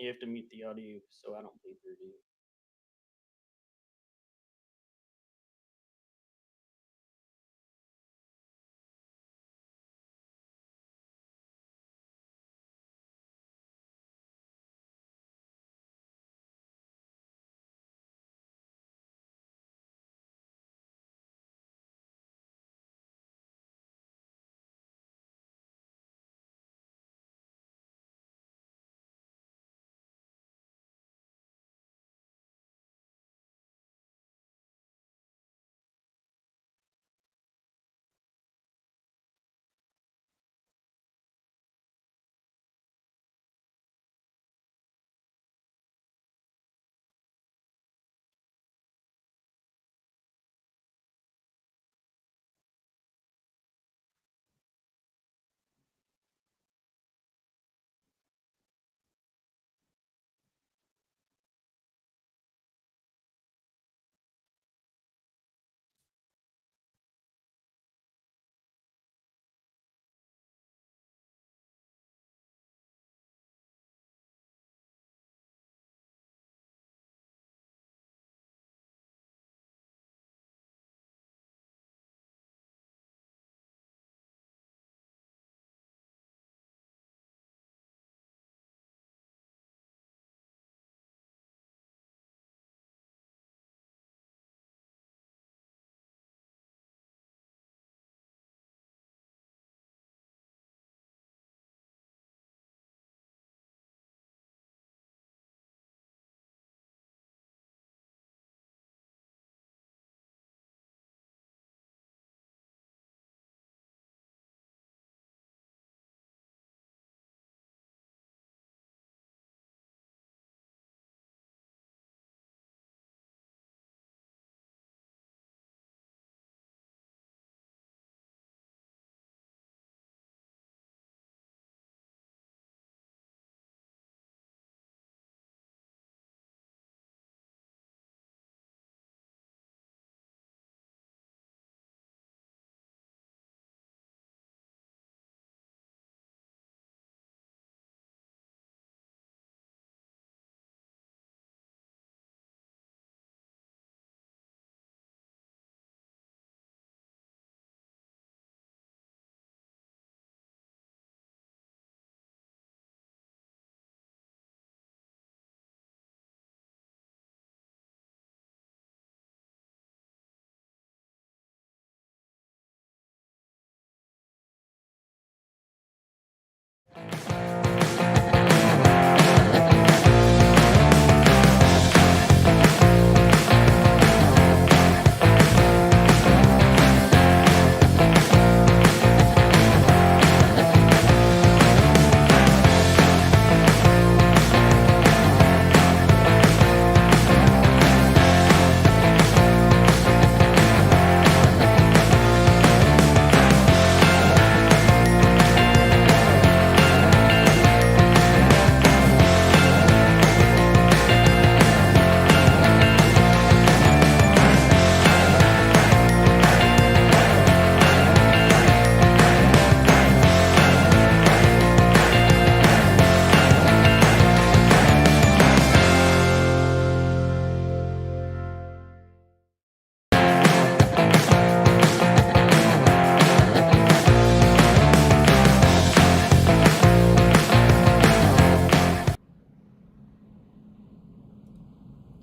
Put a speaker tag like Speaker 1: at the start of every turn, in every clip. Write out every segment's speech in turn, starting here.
Speaker 1: You have to mute the audio so I don't bleed through you.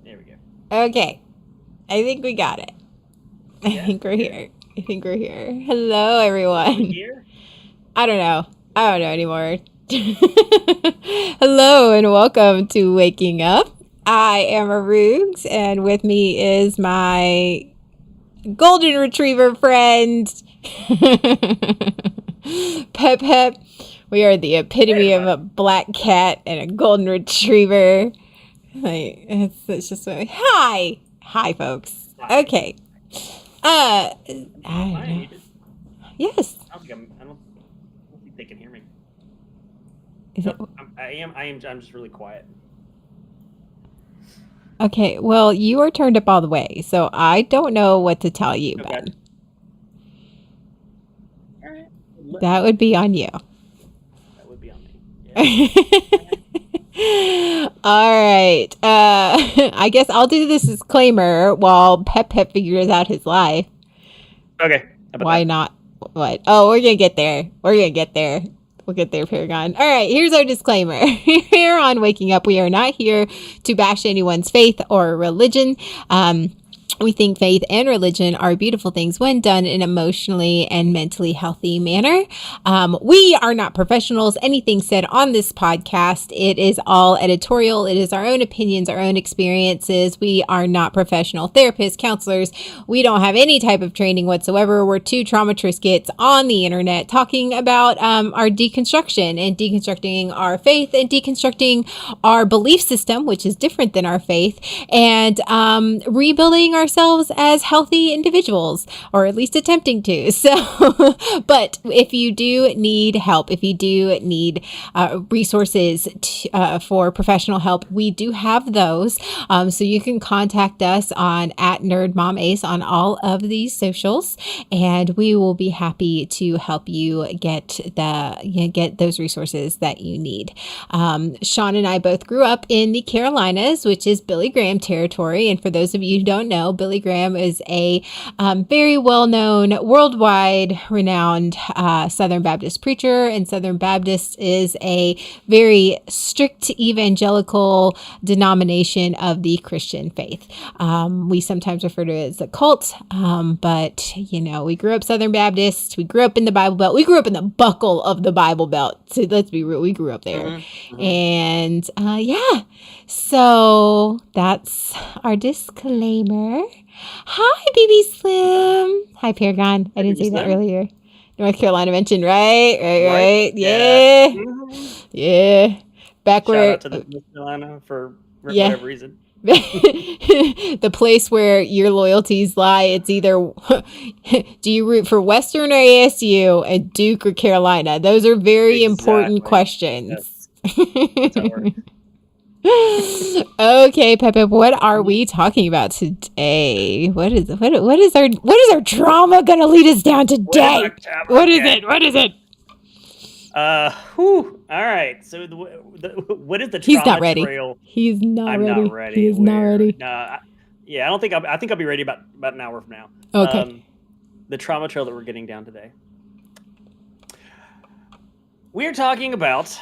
Speaker 1: There we go.
Speaker 2: Okay. I think we got it. I think we're here. Hello,
Speaker 1: Are we
Speaker 2: everyone.
Speaker 1: here?
Speaker 2: I don't know anymore. Hello, and welcome to Waking Up. I am Arugs, and with me is my golden retriever friend, Pep. We are the epitome of a black cat and a golden retriever. Like it's just like, hi, folks.
Speaker 1: Hi.
Speaker 2: Okay. I don't
Speaker 1: Hi.
Speaker 2: know. Yes.
Speaker 1: I don't think they can hear me.
Speaker 2: Is it
Speaker 1: Nope, I'm just really quiet.
Speaker 2: okay? Well, you are turned up all the way, so I don't know what to tell you,
Speaker 1: Okay.
Speaker 2: Ben.
Speaker 1: All right.
Speaker 2: That would be on you.
Speaker 1: That would be on me. Yeah.
Speaker 2: All right. I guess I'll do this disclaimer while Pep figures out his life.
Speaker 1: Okay. How about
Speaker 2: Why
Speaker 1: that?
Speaker 2: not? What? Oh, we're gonna get there. We'll get there, Paragon. All right, here's our disclaimer. Here on Waking Up, we are not here to bash anyone's faith or religion. We think faith and religion are beautiful things when done in an emotionally and mentally healthy manner. We are not professionals. Anything said on this podcast, it is all editorial. It is our own opinions, our own experiences. We are not professional therapists, counselors. We don't have any type of training whatsoever. We're two trauma triscuits on the internet talking about our deconstruction and deconstructing our faith and deconstructing our belief system, which is different than our faith, and rebuilding ourselves as healthy individuals, or at least attempting to. So, but if you do need help, if you do need resources for professional help, we do have those. So you can contact us on @NerdMomAce on all of these socials, and we will be happy to help you get those resources that you need. Sean and I both grew up in the Carolinas, which is Billy Graham territory. And for those of you who don't know, Billy Graham is a very well-known, worldwide renowned Southern Baptist preacher. And Southern Baptist is a very strict evangelical denomination of the Christian faith. We sometimes refer to it as a cult, but we grew up Southern Baptist. We grew up in the Bible Belt. We grew up in the buckle of the Bible Belt. So let's be real, we grew up there. Mm-hmm. And yeah, so that's our disclaimer. Hi, BB Slim. Hi, Paragon. I didn't say that earlier. North Carolina mentioned, right? Yeah. Yeah. Backward.
Speaker 1: Shout out to North Carolina for whatever reason.
Speaker 2: The place where your loyalties lie. It's either do you root for Western or ASU and Duke or Carolina? Those are very important questions. That's how it works. Okay, Pepe, what are we talking about today? What is our trauma gonna lead us down today? What is it?
Speaker 1: All right. So what is the trauma
Speaker 2: He's not ready.
Speaker 1: trail?
Speaker 2: He's not
Speaker 1: I'm
Speaker 2: ready.
Speaker 1: not ready.
Speaker 2: He is not ready.
Speaker 1: I don't think I think I'll be ready about an hour from now.
Speaker 2: Okay.
Speaker 1: The trauma trail that we're getting down today. We're talking about.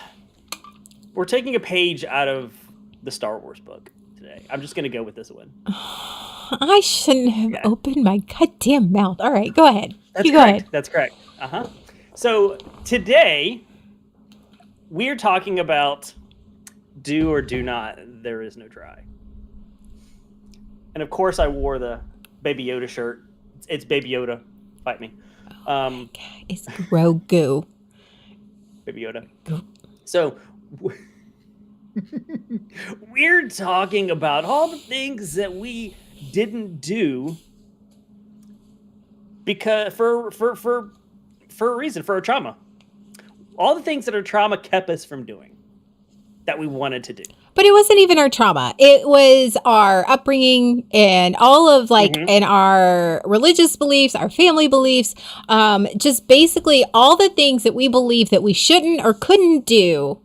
Speaker 1: We're taking a page out of the Star Wars book today. I'm just going to go with this one.
Speaker 2: I shouldn't have opened my goddamn mouth. All right, go ahead.
Speaker 1: Go ahead. That's correct. So today, we're talking about do or do not, there is no try. And of course, I wore the Baby Yoda shirt. It's Baby Yoda. Fight me.
Speaker 2: It's Grogu.
Speaker 1: Baby Yoda. So we're talking about all the things that we didn't do because for a reason, for a trauma. All the things that our trauma kept us from doing that we wanted to do.
Speaker 2: But it wasn't even our trauma. It was our upbringing and all of and our religious beliefs, our family beliefs, just basically all the things that we believe that we shouldn't or couldn't do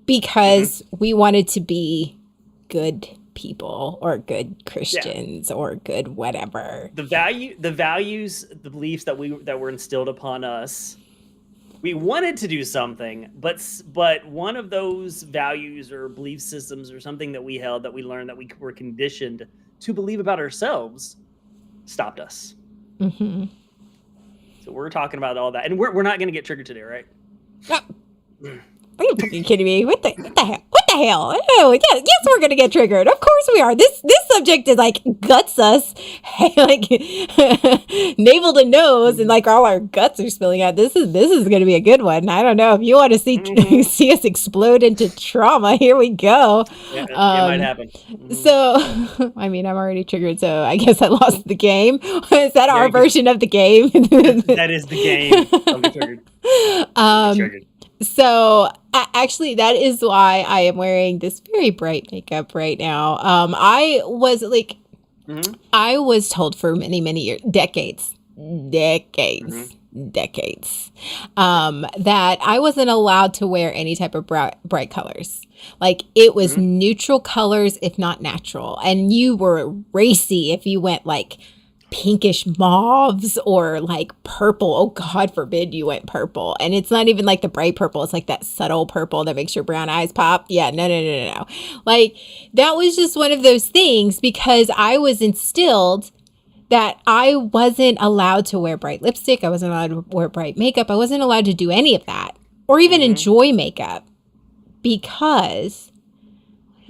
Speaker 2: because we wanted to be good people or good Christians or good whatever.
Speaker 1: The values, the beliefs that were instilled upon us. We wanted to do something, but one of those values or belief systems or something that we held, that we learned, that we were conditioned to believe about ourselves, stopped us.
Speaker 2: Mm-hmm.
Speaker 1: So we're talking about all that, and we're not going to get triggered today, right?
Speaker 2: Are you fucking kidding me? What the hell? What the hell? Oh, yes, we're gonna get triggered. Of course we are. This subject is guts us, navel to nose, and all our guts are spilling out. This is gonna be a good one. I don't know if you want to see us explode into trauma. Here we go.
Speaker 1: Yeah, it might happen.
Speaker 2: So, I mean, I'm already triggered, so I guess I lost the game. Is that our version of the game?
Speaker 1: That is the game. I'll be triggered. Triggered.
Speaker 2: So actually, that is why I am wearing this very bright makeup right now. I was I was told for many, many years, decades, decades, that I wasn't allowed to wear any type of bright colors. Like it was neutral colors, if not natural. And you were racy if you went like pinkish mauves or like purple. Oh, God forbid you went purple. And it's not even like the bright purple. It's like that subtle purple that makes your brown eyes pop. Yeah, no. Like that was just one of those things because I was instilled that I wasn't allowed to wear bright lipstick. I wasn't allowed to wear bright makeup. I wasn't allowed to do any of that or even enjoy makeup because,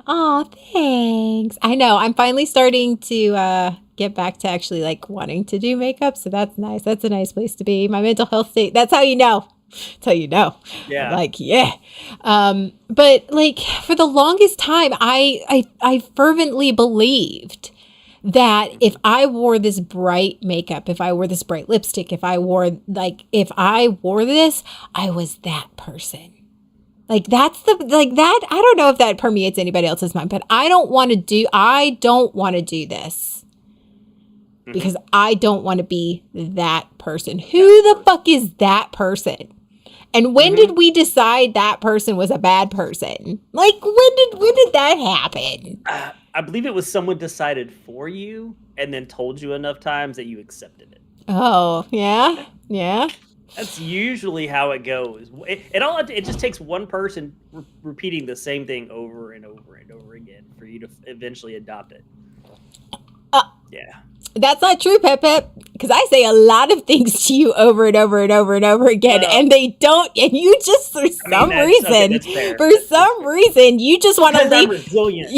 Speaker 2: oh, thanks. I know. I'm finally starting to get back to actually like wanting to do makeup. So that's nice. That's a nice place to be. My mental health state. That's how you know. That's how you know.
Speaker 1: Yeah.
Speaker 2: Like, yeah. But like for the longest time, I fervently believed that if I wore this bright makeup, if I wore this bright lipstick, if I wore this, I was that person. Like that's that. I don't know if that permeates anybody else's mind, but I don't want to do this because I don't want to be that person. Who the fuck is that person? And when did we decide that person was a bad person? Like when did that happen?
Speaker 1: I believe it was someone decided for you and then told you enough times that you accepted it.
Speaker 2: Oh, yeah. Yeah.
Speaker 1: That's usually how it goes. It just takes one person repeating the same thing over and over and over again for you to eventually adopt it. Yeah.
Speaker 2: That's not true, Pep Pep, because I say a lot of things to you over and over and over and over again, and they don't, and you just, for some reason, you just want to leave.
Speaker 1: I'm resilient.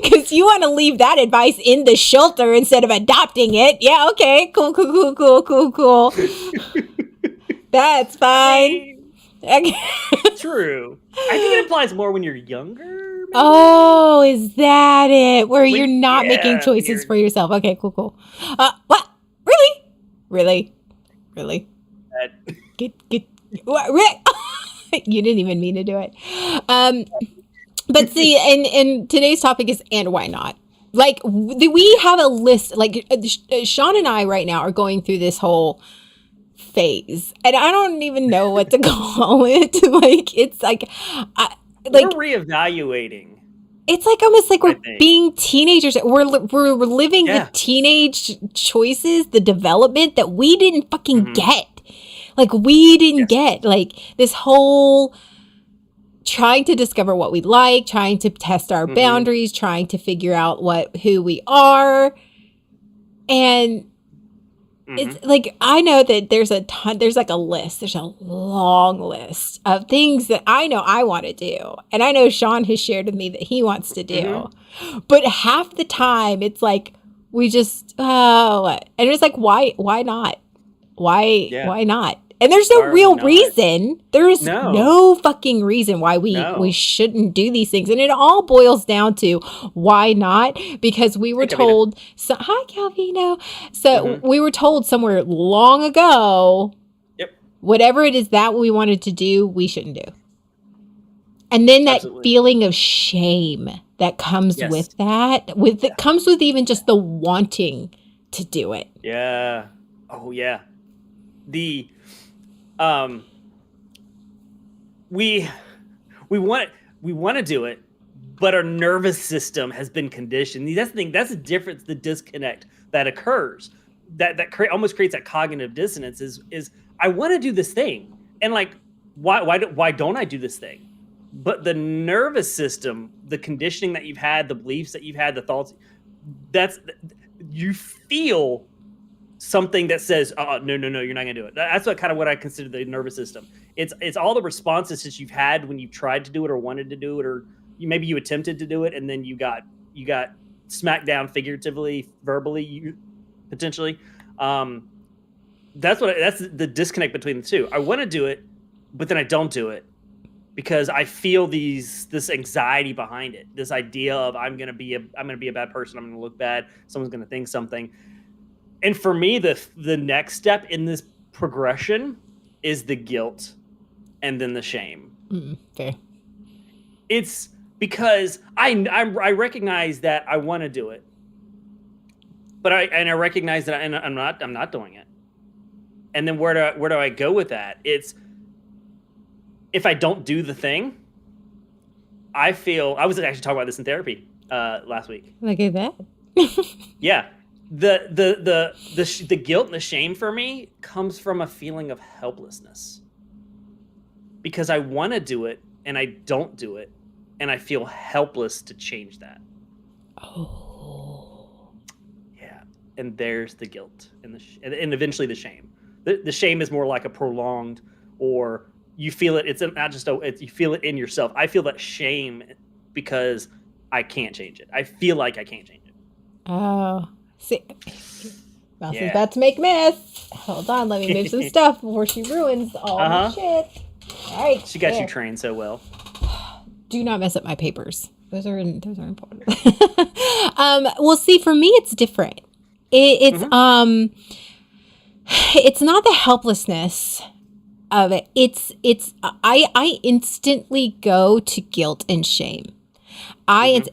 Speaker 2: Because you want to leave that advice in the shelter instead of adopting it. Yeah, okay, cool. That's fine.
Speaker 1: True. I think it applies more when you're younger. Maybe?
Speaker 2: Oh, is that it? Where you're not making choices for yourself. Okay, cool. What? Really? Get what? You didn't even mean to do it. But see, and today's topic is, and why not? Like, we have a list, like Sean and I right now are going through this whole phase, and I don't even know what to call it. Like, it's like,
Speaker 1: we're reevaluating.
Speaker 2: It's like almost like we're being teenagers. We're living the teenage choices, the development that we didn't fucking get. Like we didn't get like this whole trying to discover what we like, trying to test our boundaries, trying to figure out who we are. And it's like, I know that there's like a list. There's a long list of things that I know I want to do. And I know Sean has shared with me that he wants to do. But half the time it's like, we just, and it's like, why not? Why not? And there's no real reason. There is no fucking reason why we shouldn't do these things. And it all boils down to why not? Because we were told, hi, Calvino. So we were told somewhere long ago, whatever it is that we wanted to do, we shouldn't do. And then that feeling of shame that comes with that, it comes with even just the wanting to do it.
Speaker 1: Yeah. Oh, yeah. We want to do it, but our nervous system has been conditioned. That's the thing. That's the difference. The disconnect that occurs that almost creates that cognitive dissonance is I want to do this thing, and like why don't I do this thing? But the nervous system, the conditioning that you've had, the beliefs that you've had, the thoughts, you feel something that says, "Oh, no, you're not gonna do it." That's what I consider the nervous system. It's all the responses that you've had when you've tried to do it or wanted to do it, or maybe you attempted to do it and then you got smacked down figuratively, verbally, potentially. That's the disconnect between the two. I want to do it, but then I don't do it because I feel this anxiety behind it. This idea of I'm gonna be a bad person. I'm gonna look bad. Someone's gonna think something. And for me, the next step in this progression is the guilt and then the shame.
Speaker 2: Fair.
Speaker 1: It's because I recognize that I want to do it, but I recognize that I'm not doing it. And then where do I go with that? It's if I don't do the thing, I was actually talking about this in therapy last week.
Speaker 2: Look at that.
Speaker 1: Yeah. The guilt and the shame for me comes from a feeling of helplessness. Because I want to do it and I don't do it, and I feel helpless to change that.
Speaker 2: Oh.
Speaker 1: Yeah. And there's the guilt and and eventually the shame. The shame is more like a prolonged, or you feel it. It's not just you feel it in yourself. I feel that shame because I can't change it. I feel like I can't change it.
Speaker 2: Oh. See, Mouse is
Speaker 1: Yeah.
Speaker 2: about to make mess. Hold on, let me move some stuff before she ruins all my shit. All right.
Speaker 1: She got you trained so well.
Speaker 2: Do not mess up my papers. Those are important. Well, see, for me, it's different. It's not the helplessness of it. I instantly go to guilt and shame.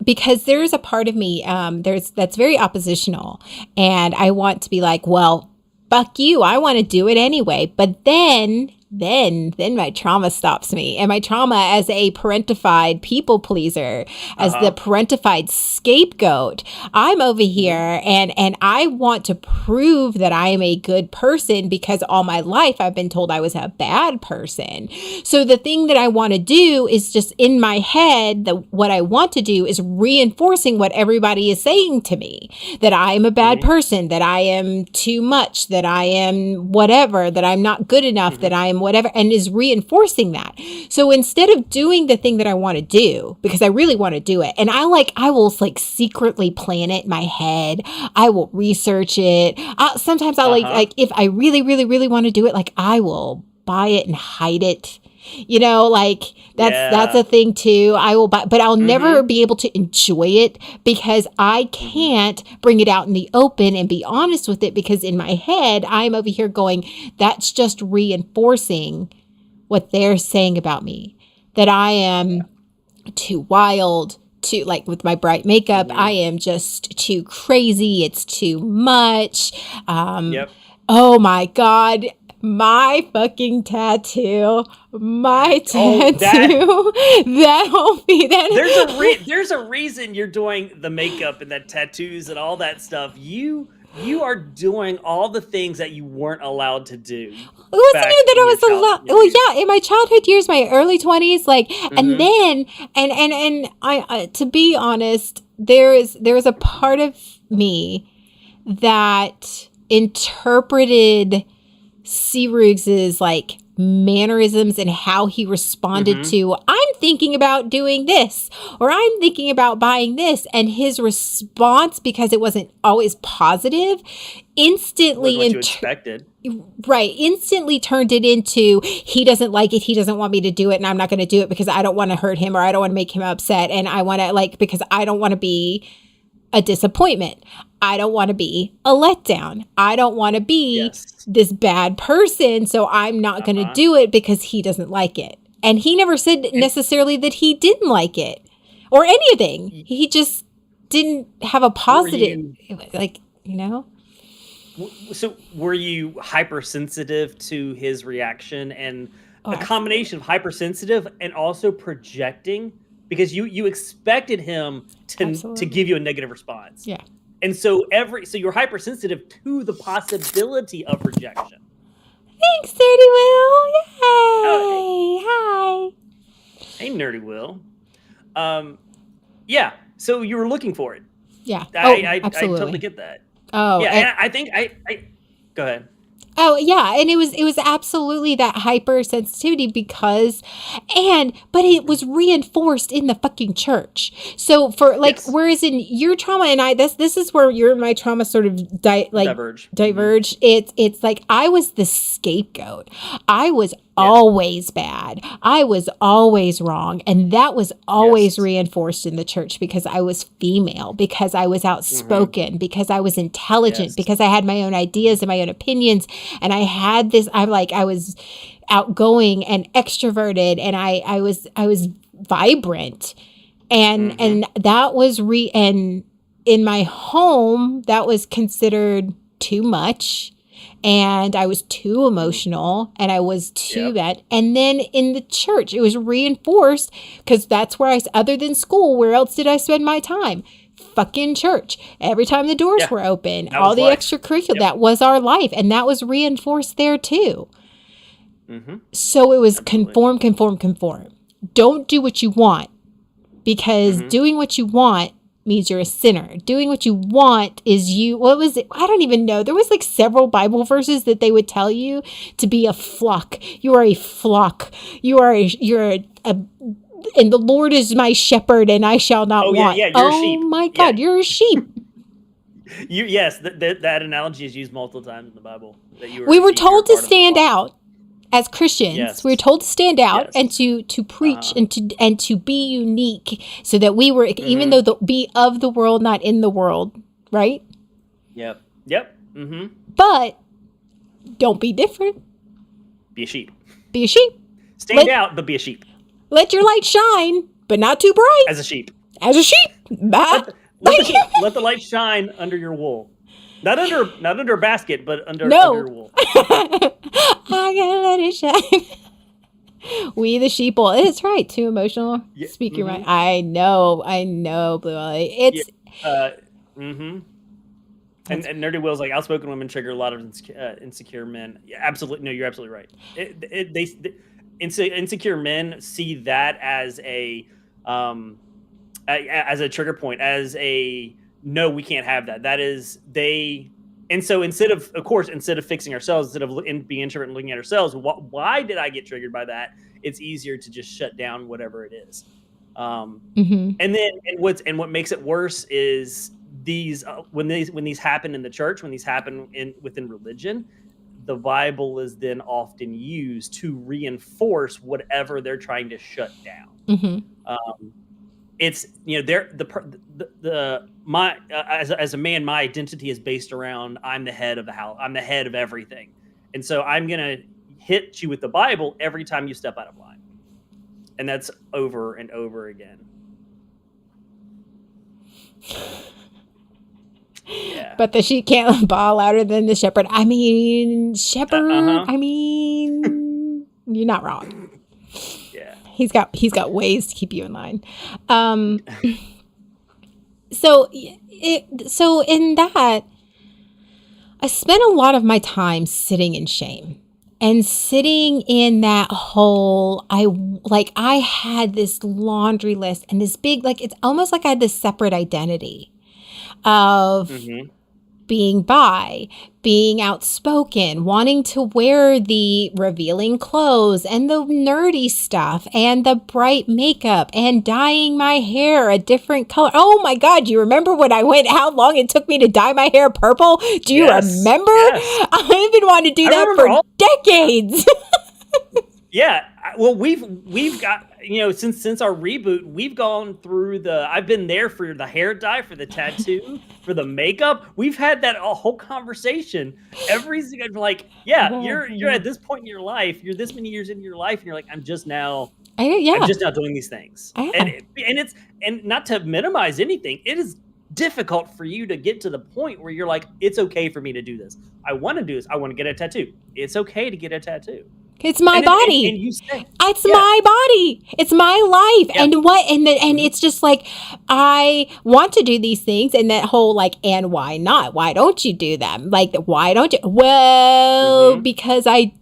Speaker 2: Because there's a part of me that's very oppositional, and I want to be like, well, fuck you, I want to do it anyway. But then my trauma stops me, and my trauma as a parentified people pleaser, as the parentified scapegoat, I'm over here and I want to prove that I am a good person because all my life I've been told I was a bad person. So the thing that I want to do is just in my head, what I want to do is reinforcing what everybody is saying to me, that I am a bad person, that I am too much, that I am whatever, that I'm not good enough, that I am whatever, and is reinforcing that. So instead of doing the thing that I want to do, because I really want to do it, and I will like secretly plan it in my head, I will research it. Sometimes I like if I really, really, really want to do it, like I will buy it and hide it. You know, like that's a thing too. I will buy, but I'll never be able to enjoy it because I can't bring it out in the open and be honest with it, because in my head, I'm over here going, that's just reinforcing what they're saying about me, that I am too wild, too, like with my bright makeup, I am just too crazy. It's too much. Oh my God. My fucking tattoo, that whole feet.
Speaker 1: There's a reason you're doing the makeup and the tattoos and all that stuff. You are doing all the things that you weren't allowed to do.
Speaker 2: It wasn't even that I was allowed. Well, yeah, in my childhood years, my early 20s, like, and then, and I to be honest, there is a part of me that interpreted Arugs' like mannerisms and how he responded to, I'm thinking about doing this, or I'm thinking about buying this, and his response, because it wasn't always positive, instantly
Speaker 1: what you expected.
Speaker 2: Right, instantly turned it into, he doesn't like it, he doesn't want me to do it, and I'm not going to do it because I don't want to hurt him, or I don't want to make him upset, and I want to because I don't want to be a disappointment. I don't want to be a letdown. I don't want to be this bad person, so I'm not going to do it because he doesn't like it. And he never said necessarily that he didn't like it or anything. He just didn't have a positive,
Speaker 1: So were you hypersensitive to his reaction, and a combination of hypersensitive and also projecting, because you expected him to give you a negative response.
Speaker 2: Yeah.
Speaker 1: And so you're hypersensitive to the possibility of rejection.
Speaker 2: Thanks, Nerdy Will. Yay! Hi.
Speaker 1: Hey, Nerdy Will. Yeah. So you were looking for it.
Speaker 2: Yeah.
Speaker 1: I
Speaker 2: absolutely.
Speaker 1: totally get that.
Speaker 2: Oh,
Speaker 1: yeah. And I think I go ahead.
Speaker 2: Oh yeah, and it was absolutely that hypersensitivity but it was reinforced in the fucking church. So for whereas in your trauma and this is where your and my trauma sort of diverge. It's like I was the scapegoat. I was always bad. I was always wrong, and that was always reinforced in the church because I was female, because I was outspoken, because I was intelligent, because I had my own ideas and my own opinions. And I had this, I was outgoing and extroverted, and I was vibrant, and that was and in my home, that was considered too much. and I was too emotional and I was too bad. And then in the church, it was reinforced because that's where other than school, where else did I spend my time? Fucking church. Every time the doors were open, all the extracurricular, that was our life. And that was reinforced there too. So it was conform. Don't do what you want, because doing what you want means you're a sinner. Doing what you want is what was it? I don't even know. There was like several Bible verses that they would tell you to be a flock. You are a flock. You're a and the Lord is my shepherd and I shall not want.
Speaker 1: Yeah, you're a sheep.
Speaker 2: Oh my God, you're a sheep.
Speaker 1: Yes, that analogy is used multiple times in the Bible.
Speaker 2: We were told to stand out. As Christians, we were told to stand out and to preach and to be unique, so that we were, even though be of the world, not in the world, right?
Speaker 1: Yep.
Speaker 2: But don't be different.
Speaker 1: Be a sheep.
Speaker 2: Be a sheep.
Speaker 1: Stand out, but be a sheep.
Speaker 2: Let your light shine, but not too bright.
Speaker 1: As a sheep.
Speaker 2: As a sheep.
Speaker 1: Let the light shine under your wool. Not under a basket, but under your wool.
Speaker 2: I gotta let it shine. We the sheeple. It's right. Too emotional. Speak your mind. I know. Blue Eye. It's.
Speaker 1: And Nerdy Will's like, outspoken women trigger a lot of insecure men. Yeah, absolutely. No, you're absolutely right. Insecure men see that as a trigger point, as a no, we can't have that. That is and so instead of fixing ourselves, instead of being introvert and looking at ourselves, why did I get triggered by that? It's easier to just shut down whatever it is. And what makes it worse is these when these happen in the church, when these happen within religion, the Bible is then often used to reinforce whatever they're trying to shut down. It's as a man, my identity is based around I'm the head of the house. I'm the head of everything, and so I'm gonna hit you with the Bible every time you step out of line, and that's over and over again. Yeah.
Speaker 2: But the sheep can't bawl louder than the shepherd. I mean, shepherd. I mean, you're not wrong.
Speaker 1: Yeah.
Speaker 2: He's got ways to keep you in line. So in that, I spent a lot of my time sitting in shame and sitting in that hole. I had this laundry list and this big, it's almost like I had this separate identity of being bi, being outspoken, wanting to wear the revealing clothes and the nerdy stuff and the bright makeup and dyeing my hair a different color. Oh my God, do you remember when I went, how long it took me to dye my hair purple? Do you remember? Yes. I've been wanting to do that for decades.
Speaker 1: Yeah. Well, we've got, since our reboot, we've gone through I've been there for the hair dye, for the tattoo, for the makeup. We've had that whole conversation. You're at this point in your life, you're this many years into your life, and you're like, I'm just now doing these things. And not to minimize anything, it is difficult for you to get to the point where you're like, it's okay for me to do this. I want to do this. I want to get a tattoo. It's okay to get a tattoo.
Speaker 2: It's my body. It's my body. It's my life. Yeah. And it's just like, I want to do these things, and that whole and why not? Why don't you do them? Why don't you? Well, because I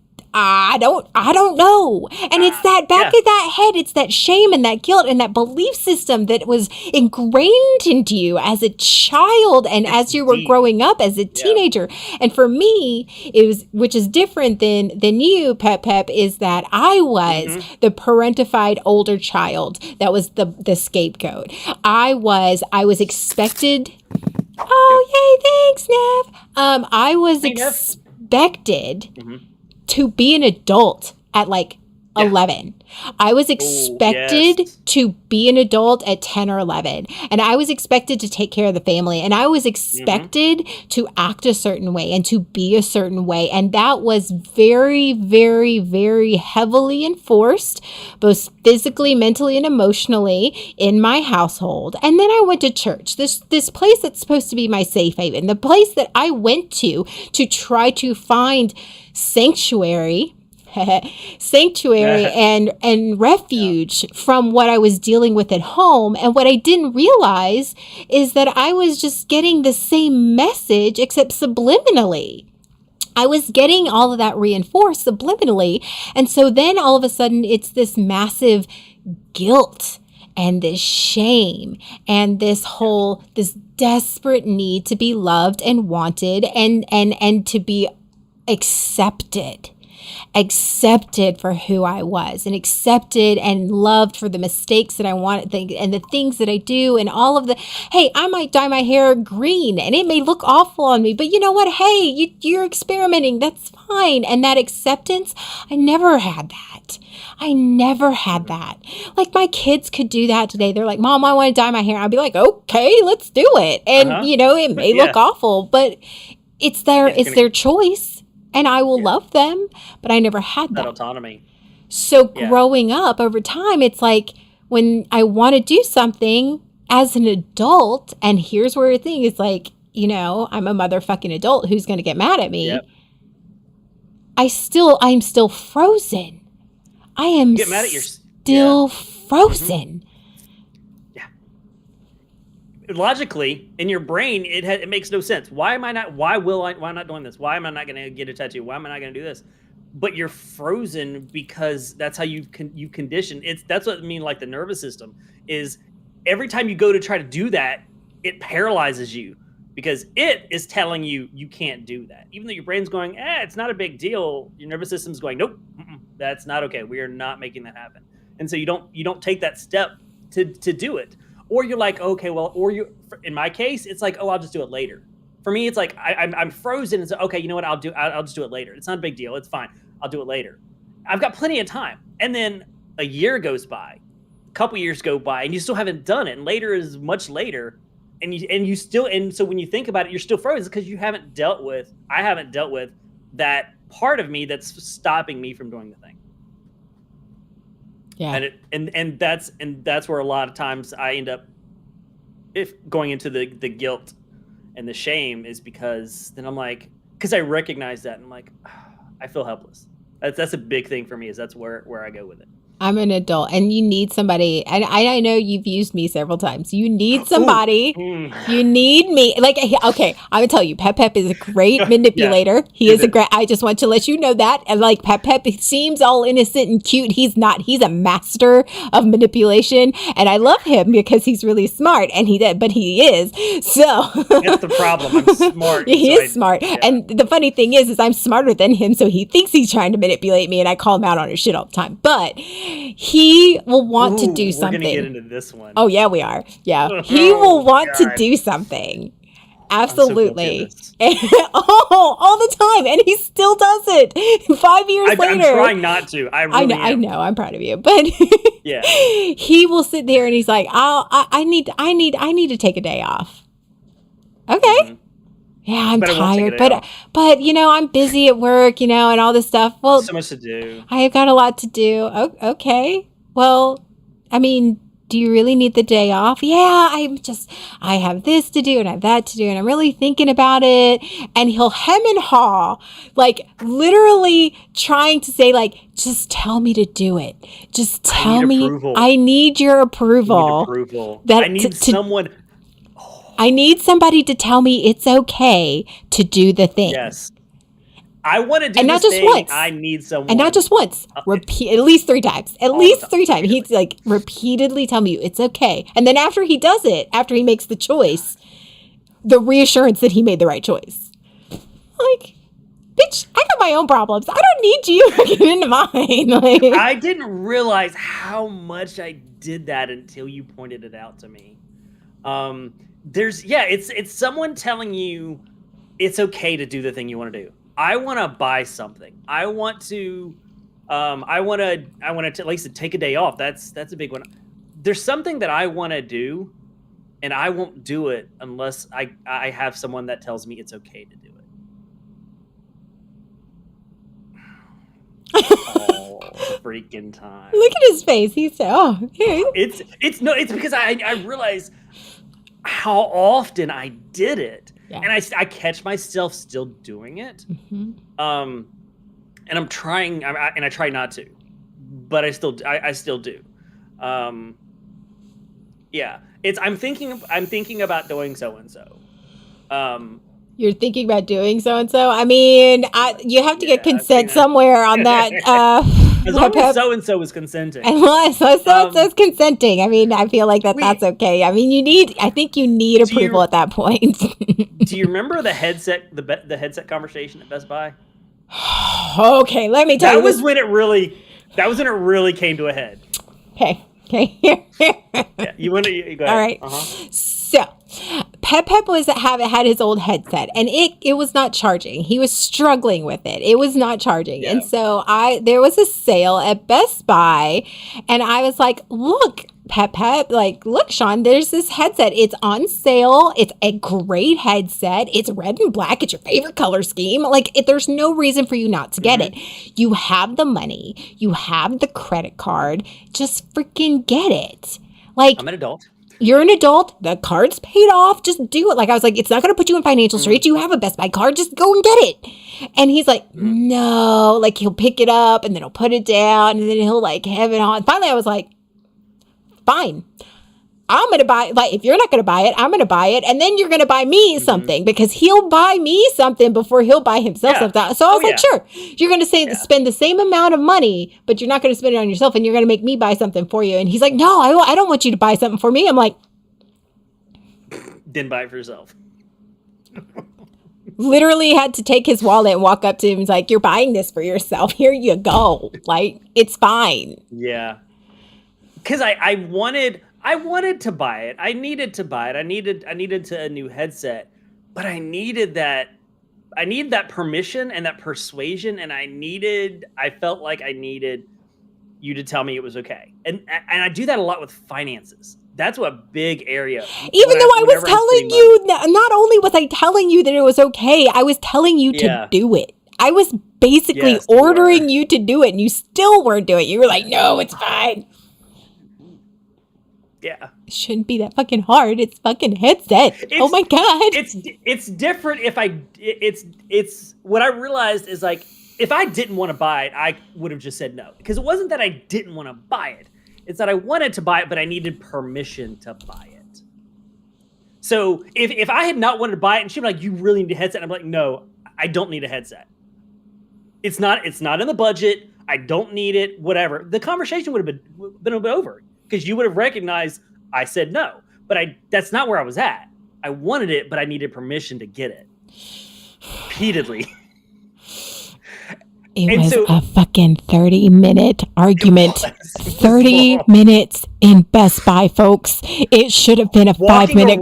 Speaker 2: don't know. And it's that back of that head. It's that shame and that guilt and that belief system that was ingrained into you as a child and as you were growing up as a teenager. And for me, it was, which is different than you, Pep, is that I was the parentified older child that was the scapegoat. I was expected. Oh, yay, thanks, Nev. I was expected to be an adult at
Speaker 1: Yeah.
Speaker 2: 11. I was
Speaker 1: Oh,
Speaker 2: expected
Speaker 1: yes.
Speaker 2: to be an adult at 10 or 11. And I was expected to take care of the family. And I was expected to act a certain way and to be a certain way. And that was very, very, very heavily enforced, both physically, mentally, and emotionally in my household. And then I went to church, this place that's supposed to be my safe haven, the place that I went to try to find sanctuary and refuge from what I was dealing with at home. And what I didn't realize is that I was just getting the same message except subliminally. I was getting all of that reinforced subliminally. And so then all of a sudden it's this massive guilt and this shame and this desperate need to be loved and wanted and to be accepted for who I was, and accepted and loved for the mistakes that I wanted and the things that I do, and all of the, hey, I might dye my hair green and it may look awful on me, but you know what? Hey, you're experimenting. That's fine. And that acceptance, I never had that. Like my kids could do that today. They're like, Mom, I want to dye my hair. I'd be like, okay, let's do it. And it may look awful, but it's their choice. And I will love them, but I never had that
Speaker 1: autonomy.
Speaker 2: So growing up over time, it's like when I want to do something as an adult, and here's where the thing is like, I'm a motherfucking adult who's going to get mad at me. Yep. I'm still frozen. I am
Speaker 1: get mad at
Speaker 2: still frozen.
Speaker 1: Logically, in your brain, it makes no sense. Why am I not doing this? Why am I not going to get a tattoo? Why am I not going to do this? But you're frozen because that's how you condition. That's what I mean. Like the nervous system is every time you go to try to do that, it paralyzes you because it is telling you can't do that. Even though your brain's going, it's not a big deal. Your nervous system's going, nope, that's not okay. We are not making that happen. And so you don't take that step to do it. Or you're like, okay, well, in my case, it's like, I'll just do it later. For me, it's like, I'm frozen. It's like, okay, you know what? I'll just do it later. It's not a big deal. It's fine. I'll do it later. I've got plenty of time. And then a year goes by, a couple years go by, and you still haven't done it. And later is much later. And so when you think about it, you're still frozen because I haven't dealt with that part of me that's stopping me from doing the thing.
Speaker 2: Yeah.
Speaker 1: And that's where a lot of times I end up going into the guilt and the shame is because then I'm like, because I recognize that and I'm like, I feel helpless. That's a big thing for me. Is that's where I go with it.
Speaker 2: I'm an adult, and you need somebody. And I know you've used me several times. You need somebody. You need me. Like, okay, I'm gonna tell you, Pep is a great manipulator. He is a great. I just want to let you know that. And like Pep seems all innocent and cute. He's not. He's a master of manipulation, and I love him because he's really smart. And but he is. So
Speaker 1: that's the problem. I'm smart.
Speaker 2: He is smart. Yeah. And the funny thing is I'm smarter than him. So he thinks he's trying to manipulate me, and I call him out on his shit all the time. But he will want to do something.
Speaker 1: We're gonna get into this one.
Speaker 2: Oh yeah, we are. Yeah, he will want to do something. Absolutely. All the time, and he still does it. 5 years later.
Speaker 1: I'm trying not to.
Speaker 2: I know. I'm proud of you, but
Speaker 1: yeah,
Speaker 2: he will sit there and he's like, I need to take a day off. Okay. Mm-hmm. Yeah, I'm tired, but I'm busy at work, and all this stuff. Well,
Speaker 1: so much to do.
Speaker 2: I have got a lot to do. Okay. Well, I mean, do you really need the day off? Yeah, I have this to do and I have that to do, and I'm really thinking about it. And he'll hem and haw, like literally trying to say, like, just tell me to do it. Just tell me. Approval. I need your approval.
Speaker 1: I need someone.
Speaker 2: I need somebody to tell me it's okay to do the thing.
Speaker 1: Yes. I want to do
Speaker 2: and not just
Speaker 1: thing.
Speaker 2: Once.
Speaker 1: I need someone.
Speaker 2: And not just once. Repeat at least 3 times. At least 3 times. He's like repeatedly tell me it's okay. And then after he does it, after he makes the choice, the reassurance that he made the right choice. Like, bitch, I got my own problems. I don't need you to get into mine. Like,
Speaker 1: I didn't realize how much I did that until you pointed it out to me. It's someone telling you it's okay to do the thing you want to do. I want to buy something. I want to I want to at least take a day off. That's a big one. There's something that I want to do, and I won't do it unless I have someone that tells me it's okay to do it. All the freaking time.
Speaker 2: Look at his face. He said, "Oh, here."
Speaker 1: It's because I realize how often I did it, and I catch myself still doing it. And I'm trying, and I try not to, but I still do. Yeah, I'm thinking about doing so and so.
Speaker 2: You're thinking about doing so and so. I mean, you have to get consent somewhere on that.
Speaker 1: As long as so and so is consenting.
Speaker 2: Well, so and so's consenting. I mean, I feel like that's okay. I mean, I think you need approval at that point.
Speaker 1: Do you remember the headset conversation at Best Buy?
Speaker 2: Okay, let me tell you.
Speaker 1: That was when it really came to a head.
Speaker 2: Okay.
Speaker 1: Yeah, you want to go ahead.
Speaker 2: All right. So, Pep had his old headset, and it was not charging. He was struggling with it. It was not charging, and so there was a sale at Best Buy, and I was like, "Look, Pep, like, look, Sean, there's this headset. It's on sale. It's a great headset. It's red and black. It's your favorite color scheme. Like, there's no reason for you not to get it. You have the money. You have the credit card. Just freaking get it. Like,
Speaker 1: I'm an adult.
Speaker 2: You're an adult. The card's paid off. Just do it." Like, I was like, it's not going to put you in financial straits. You have a Best Buy card. Just go and get it. And he's like, no. Like, he'll pick it up, and then he'll put it down, and then he'll, like, have it on. Finally, I was like, fine. I'm going to buy, like, if you're not going to buy it, I'm going to buy it. And then you're going to buy me something, because he'll buy me something before he'll buy himself something. So I was like, sure, you're going to spend the same amount of money, but you're not going to spend it on yourself, and you're going to make me buy something for you. And he's like, no, I don't want you to buy something for me. I'm like,
Speaker 1: didn't buy it for yourself.
Speaker 2: Literally had to take his wallet and walk up to him. He's like, you're buying this for yourself. Here you go. Like, it's fine.
Speaker 1: Yeah. Because I wanted to buy it. I needed to buy it. I needed a new headset, but I needed that permission and that persuasion, and I felt like I needed you to tell me it was okay. And I do that a lot with finances. That's a big area.
Speaker 2: Even though I was telling you, not only was I telling you that it was okay, I was telling you to do it. I was basically ordering you to do it, and you still weren't doing it. You were like, no, it's fine.
Speaker 1: Yeah.
Speaker 2: It shouldn't be that fucking hard. It's fucking headset. Oh my God.
Speaker 1: It's different if it's what I realized is, like, if I didn't want to buy it, I would have just said no. Because it wasn't that I didn't want to buy it. It's that I wanted to buy it, but I needed permission to buy it. So if I had not wanted to buy it and she'd be like, you really need a headset, I'm like, no, I don't need a headset. It's not in the budget. I don't need it, whatever. The conversation would have been over, because you would have recognized I said no. But that's not where I was at. I wanted it, but I needed permission to get it. Repeatedly.
Speaker 2: It was a fucking 30-minute argument. 30 minutes in Best Buy, folks. It should have been a 5-minute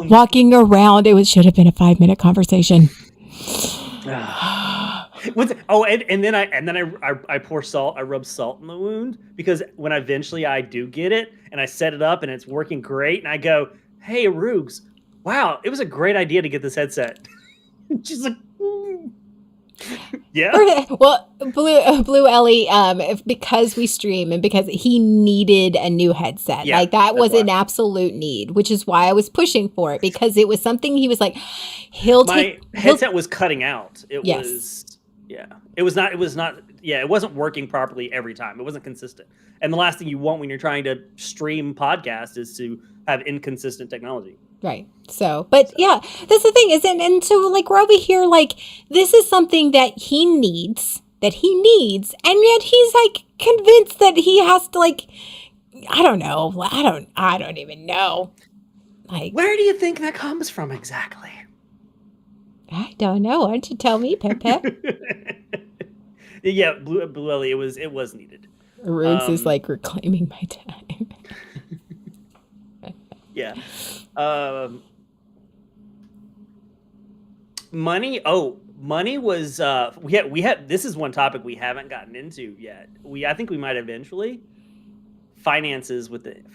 Speaker 2: walking around. Should have been a 5-minute conversation.
Speaker 1: And then I pour salt. I rub salt in the wound, because when eventually I do get it and I set it up and it's working great, and I go, hey, Arugs, wow, it was a great idea to get this headset. She's like, yeah.
Speaker 2: Well, Blue Ellie, because we stream and because he needed a new headset, like that was an absolute need, which is why I was pushing for it, because it was something he was like,
Speaker 1: my headset was cutting out. It wasn't working properly every time. It wasn't consistent. And the last thing you want when you're trying to stream podcasts is to have inconsistent technology.
Speaker 2: Right. So, that's the thing is, and so, like, we're over here, like, this is something that he needs, and yet he's, like, convinced that he has to, like, I don't know. I don't even know. Like,
Speaker 1: where do you think that comes from exactly?
Speaker 2: I don't know. Why don't you tell me, Pepe?
Speaker 1: Yeah, Blue Ellie, it was needed.
Speaker 2: Arugs is, like, reclaiming my time.
Speaker 1: Yeah. Money. Oh, money was. We had. This is one topic we haven't gotten into yet. I think we might eventually. Finances within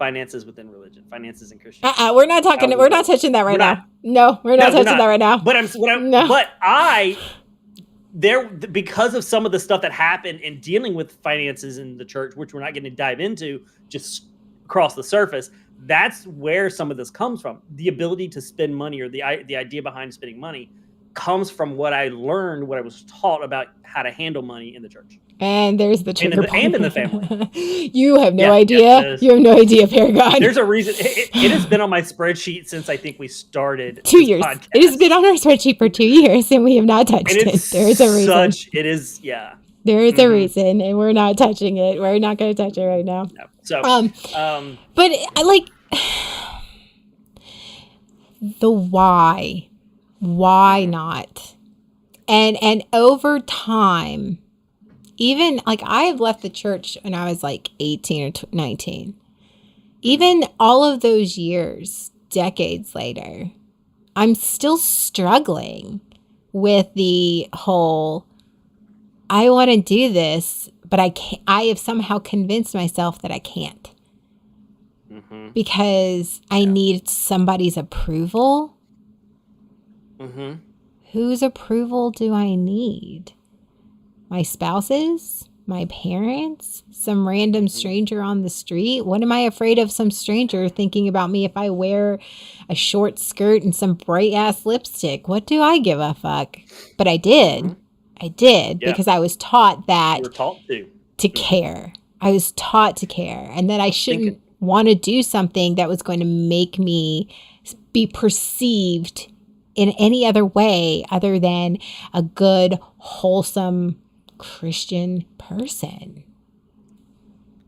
Speaker 1: religion, finances in Christianity.
Speaker 2: We're not talking. We're not touching that right now. No, we're not touching that right now.
Speaker 1: But because of some of the stuff that happened in dealing with finances in the church, which we're not going to dive into, just across the surface. That's where some of this comes from. The ability to spend money, or the idea behind spending money, comes from what I learned, what I was taught about how to handle money in the church.
Speaker 2: And there's the trigger point.
Speaker 1: And in the family.
Speaker 2: You have no idea. You have no idea, Paragon.
Speaker 1: There's a reason. It has been on my spreadsheet since I think we started
Speaker 2: 2 years. Podcast. It has been on our spreadsheet for 2 years, and we have not touched it. There is a reason.
Speaker 1: It is, yeah.
Speaker 2: There is a reason, and we're not touching it. We're not going to touch it right now.
Speaker 1: No. So,
Speaker 2: but I like the why. Why not? And over time, even like I have left the church when I was like 18 or 19. Even all of those years, decades later, I'm still struggling with the whole, I want to do this, but I can't. I have somehow convinced myself that I can't. Because I need somebody's approval. Whose approval do I need? My spouse's? My parents? Some random stranger on the street? What am I afraid of some stranger thinking about me if I wear a short skirt and some bright ass lipstick? What do I give a fuck? But I did. I did because I was taught that.
Speaker 1: You were taught
Speaker 2: to care. I was taught to care, and that I shouldn't want to do something that was going to make me be perceived in any other way other than a good, wholesome Christian person.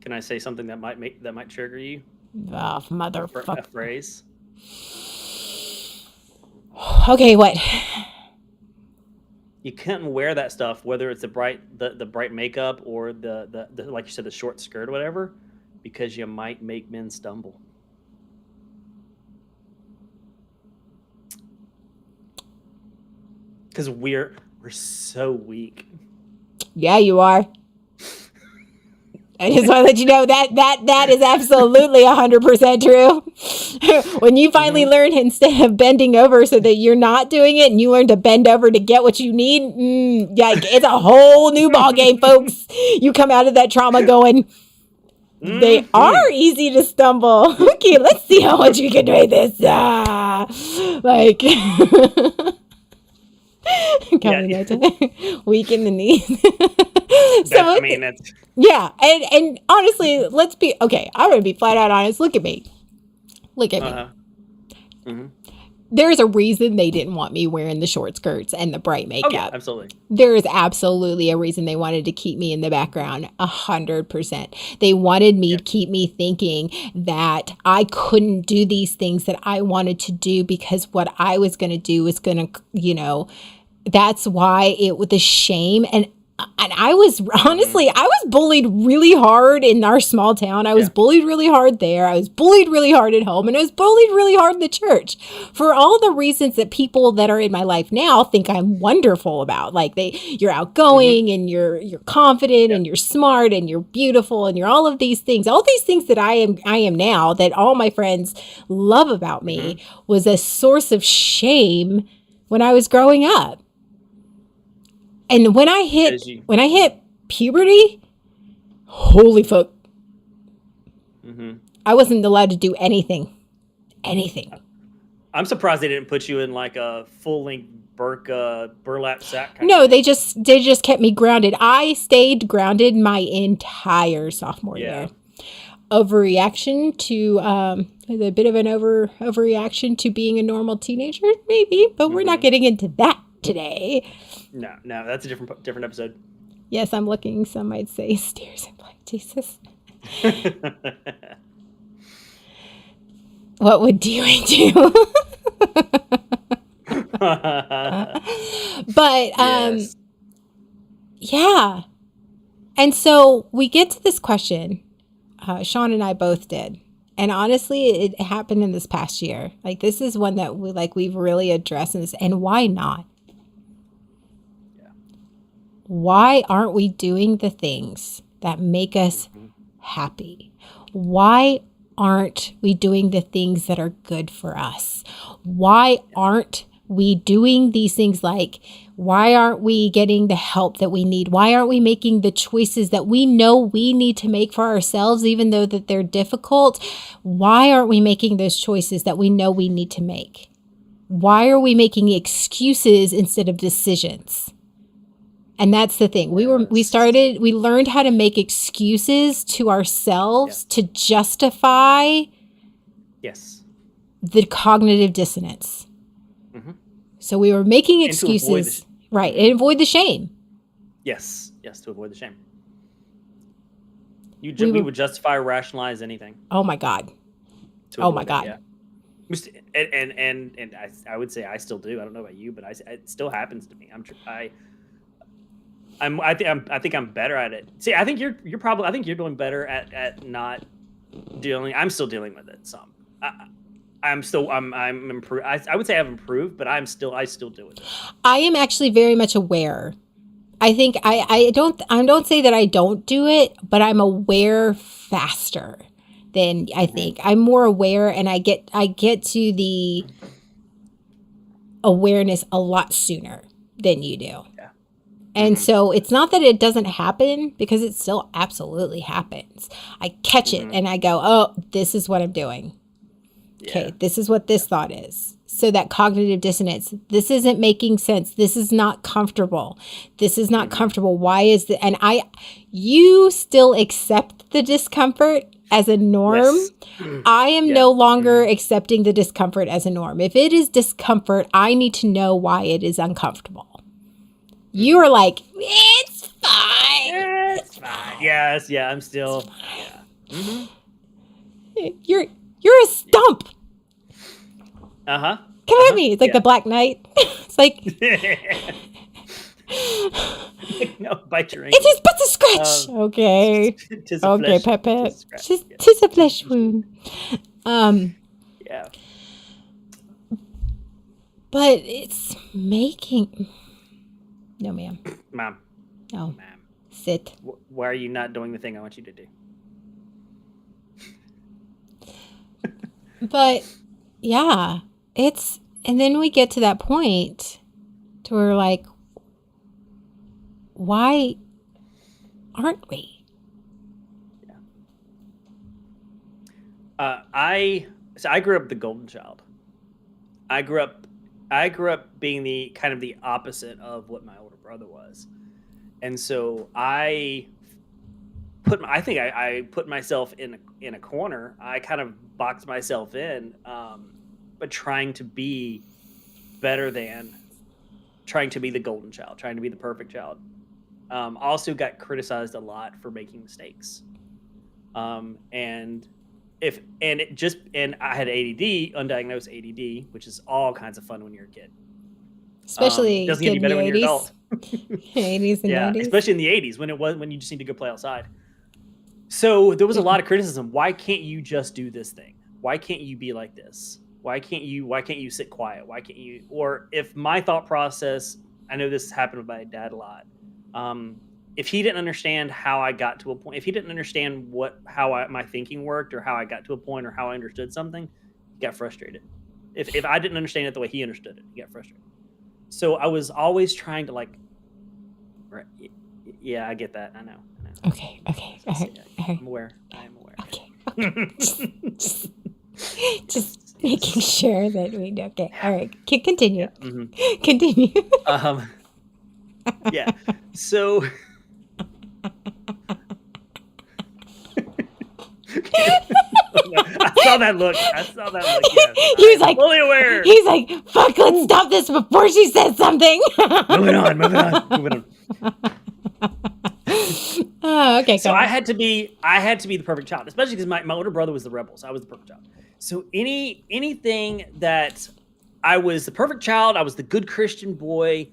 Speaker 1: Can I say something that might trigger you?
Speaker 2: Oh, motherfucker.
Speaker 1: A phrase.
Speaker 2: Okay, what?
Speaker 1: You couldn't wear that stuff, whether it's the bright makeup or the like you said, the short skirt or whatever, because you might make men stumble. Because we're so weak.
Speaker 2: Yeah, you are. I just want to let you know that is absolutely 100% true. When you finally learn, instead of bending over so that you're not doing it, and you learn to bend over to get what you need, it's a whole new ball game, folks. You come out of that trauma going, they are easy to stumble. Okay, let's see how much you can do this. Weak in the knees.
Speaker 1: That's
Speaker 2: yeah, and honestly, let's be okay. I'm gonna be flat out honest. Look at me. There's a reason they didn't want me wearing the short skirts and the bright makeup.
Speaker 1: Oh, yeah, absolutely.
Speaker 2: There is absolutely a reason they wanted to keep me in the background. 100%. They wanted me to keep me thinking that I couldn't do these things that I wanted to do, because what I was going to do was going to, that's why the shame. And I was honestly, I was bullied really hard in our small town. I was bullied really hard there. I was bullied really hard at home, and I was bullied really hard in the church for all the reasons that people that are in my life now think I'm wonderful about. Like you're outgoing and you're confident and you're smart and you're beautiful and you're all of these things that I am now, that all my friends love about me, was a source of shame when I was growing up. And when I hit puberty, holy fuck, I wasn't allowed to do anything.
Speaker 1: I'm surprised they didn't put you in like a full-length burlap sack.
Speaker 2: No, they just kept me grounded. I stayed grounded my entire sophomore year. Overreaction to a bit of an overreaction to being a normal teenager, maybe, but we're not getting into that today.
Speaker 1: No, that's a different episode.
Speaker 2: Yes, I'm looking. Some might say stairs and like Jesus. What would Dewey do? But yes. Yeah. And so we get to this question. Sean and I both did. And honestly, it happened in this past year. Like, this is one that we've really addressed. And why not? why aren't we doing the things that make us happy? Why aren't we doing the things that are good for us? Why aren't we doing these things? Like, why aren't we getting the help that we need? Why aren't we making the choices that we know we need to make for ourselves, even though that they're difficult? Why aren't we making those choices that we know we need to make? Why are we making excuses instead of decisions? And that's the thing. We learned how to make excuses to ourselves to justify the cognitive dissonance. Mm-hmm. So we were making excuses, right, and avoid the shame.
Speaker 1: Yes, to avoid the shame. We would justify or rationalize anything.
Speaker 2: Oh my God. Oh my God.
Speaker 1: And I would say I still do. I don't know about you, but it still happens to me. I think I'm better at it. See, I think you're doing better at not dealing. I'm still dealing with it some. I'm improved. I would say I've improved, but I still deal with it.
Speaker 2: I am actually very much aware. I think I don't say that I don't do it, but I'm aware faster than I think. I'm more aware, and I get to the awareness a lot sooner than you do.
Speaker 1: Yeah.
Speaker 2: And so it's not that it doesn't happen, because it still absolutely happens. I catch it and I go, oh, this is what I'm doing. Yeah. Okay, this is what this thought is. So that cognitive dissonance, this isn't making sense. This is not comfortable. This is not comfortable. Why is that? And you still accept the discomfort as a norm. Yes. I am no longer accepting the discomfort as a norm. If it is discomfort, I need to know why it is uncomfortable. You are like, it's fine.
Speaker 1: It's fine. Yes, I'm still. Yeah. Mm-hmm.
Speaker 2: You're a stump.
Speaker 1: Come
Speaker 2: at me. It's like the Black Knight. It's like.
Speaker 1: No, bite your ankle.
Speaker 2: It is but a scratch. Okay. Okay, Pepe. Tis a flesh wound.
Speaker 1: Yeah.
Speaker 2: But it's making. No, ma'am.
Speaker 1: Ma'am.
Speaker 2: No. Ma'am. Sit.
Speaker 1: Why are you not doing the thing I want you to do?
Speaker 2: But yeah, and then we get to that point to where, like, why aren't we?
Speaker 1: Yeah. I grew up the golden child. I grew up being the kind of the opposite of what my older brother was. And so I put myself in a corner. I kind of boxed myself in, but trying to be better than, trying to be the golden child, trying to be the perfect child. Also got criticized a lot for making mistakes. And I had ADD, undiagnosed ADD, which is all kinds of fun when you're a kid.
Speaker 2: Especially
Speaker 1: doesn't get any better when you're an adult.
Speaker 2: 80s and 90s.
Speaker 1: Especially in the 80s when you just need to go play outside. So there was a lot of criticism. Why can't you just do this thing? Why can't you be like this? Why can't you sit quiet? Why can't you? Or if my thought process, I know this happened with my dad a lot. If he didn't understand how I got to a point, if he didn't understand my thinking worked, or how I got to a point, or how I understood something, he got frustrated. If I didn't understand it the way he understood it, he got frustrated. So I was always trying to, like, right, yeah, I get that. I know.
Speaker 2: Okay.
Speaker 1: I'm aware. I am aware.
Speaker 2: Okay. Just making sure that we do. Okay. All right. Continue.
Speaker 1: Yeah. Mm-hmm.
Speaker 2: Continue.
Speaker 1: Yeah. So. I saw that look. Yes.
Speaker 2: He was like,
Speaker 1: fully aware.
Speaker 2: He's like, fuck, let's stop this before she says something.
Speaker 1: Moving on.
Speaker 2: Oh, okay.
Speaker 1: So I had to be the perfect child, especially because my older brother was the rebel, so I was the perfect child. So anything that I was the perfect child, I was the good Christian boy,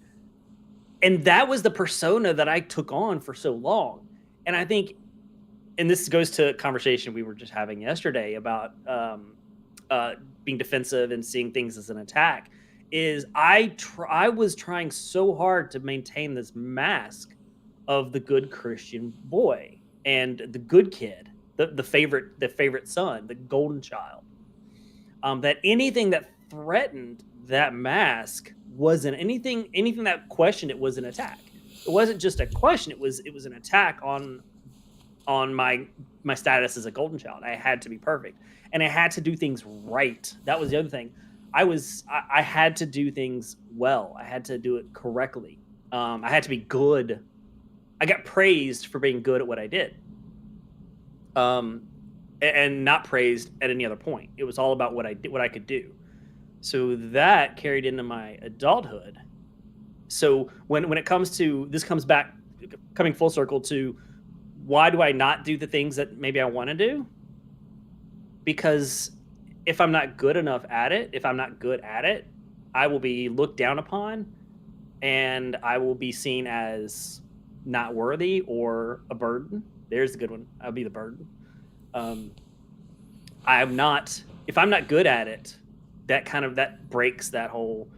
Speaker 1: and that was the persona that I took on for so long. And I think, and this goes to a conversation we were just having yesterday about being defensive and seeing things as an attack, is I was trying so hard to maintain this mask of the good Christian boy and the good kid, the favorite son, the golden child. That anything that threatened that mask wasn't anything that questioned it was an attack. It wasn't just a question, it was an attack on my status as a golden child. I had to be perfect, and I had to do things right. That was the other thing. I had to do things well. I had to do it correctly. I had to be good. I got praised for being good at what I did, and not praised at any other point. It was all about what I did, what I could do. So that carried into my adulthood. So when it comes to this, comes back, coming full circle to why do I not do the things that maybe I want to do? Because if I'm not good enough at it, if I'm not good at it, I will be looked down upon, and I will be seen as not worthy or a burden. There's a good one. I'll be the burden. I'm not, if I'm not good at it, that breaks that whole,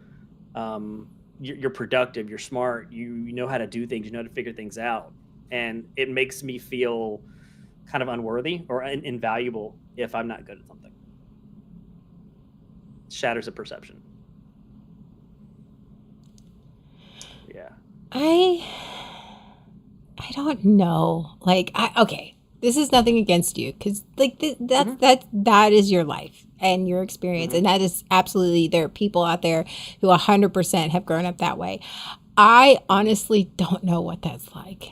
Speaker 1: you're productive, you're smart, you know how to do things, you know how to figure things out. And it makes me feel kind of unworthy or invaluable if I'm not good at something. Shatters a perception. Yeah.
Speaker 2: I don't know. Like, okay, this is nothing against you, because like that is your life and your experience, and that is absolutely, there are people out there who 100% have grown up that way. I honestly don't know what that's like.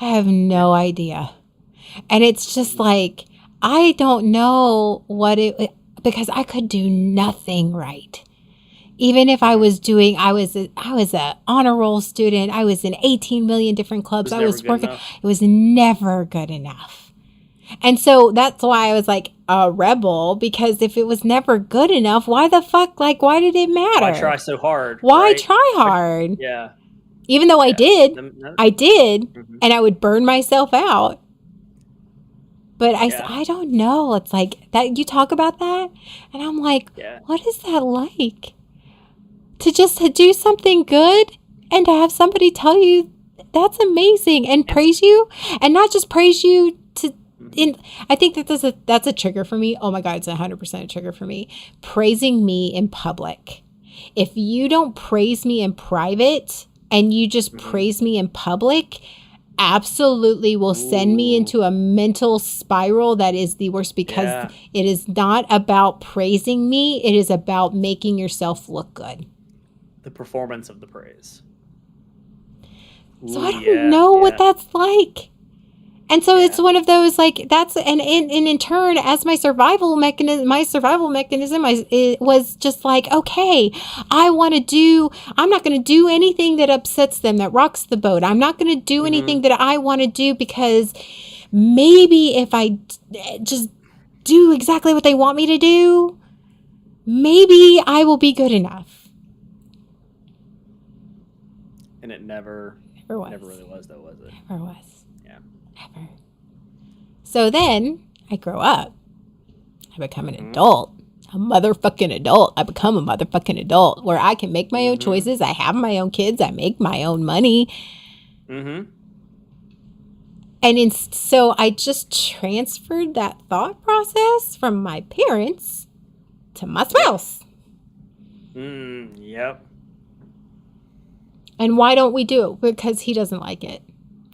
Speaker 2: I have no idea, and it's just like I don't know because I could do nothing right. Even if I was a honor roll student. I was in 18 million different clubs. I was working. It was never good enough. And so that's why I was like a rebel, because if it was never good enough, why the fuck, like, why did it matter?
Speaker 1: Why try so hard?
Speaker 2: Why try hard?
Speaker 1: Yeah.
Speaker 2: Even though I did, and I would burn myself out. But I don't know. It's like that, you talk about that, and I'm like, what is that like? To just do something good and to have somebody tell you that's amazing and praise you, and not just praise you I think that's a trigger for me. Oh my God, it's 100% a trigger for me. Praising me in public. If you don't praise me in private and you just praise me in public, absolutely will send me into a mental spiral that is the worst, because it is not about praising me. It is about making yourself look good.
Speaker 1: The performance of the praise.
Speaker 2: So I don't know what that's like. And so it's one of those, like, that's, and in turn, as my survival mechanism it was just like, okay, I'm not going to do anything that upsets them, that rocks the boat. I'm not going to do anything that I want to do, because maybe if I just do exactly what they want me to do, maybe I will be good enough.
Speaker 1: And it never really was, though, was it?
Speaker 2: Never was.
Speaker 1: Ever.
Speaker 2: So then I grow up. I become an adult. A motherfucking adult. I become a motherfucking adult where I can make my own choices. I have my own kids. I make my own money. And so I just transferred that thought process from my parents to my spouse.
Speaker 1: Yep.
Speaker 2: And why don't we do it? Because he doesn't like it.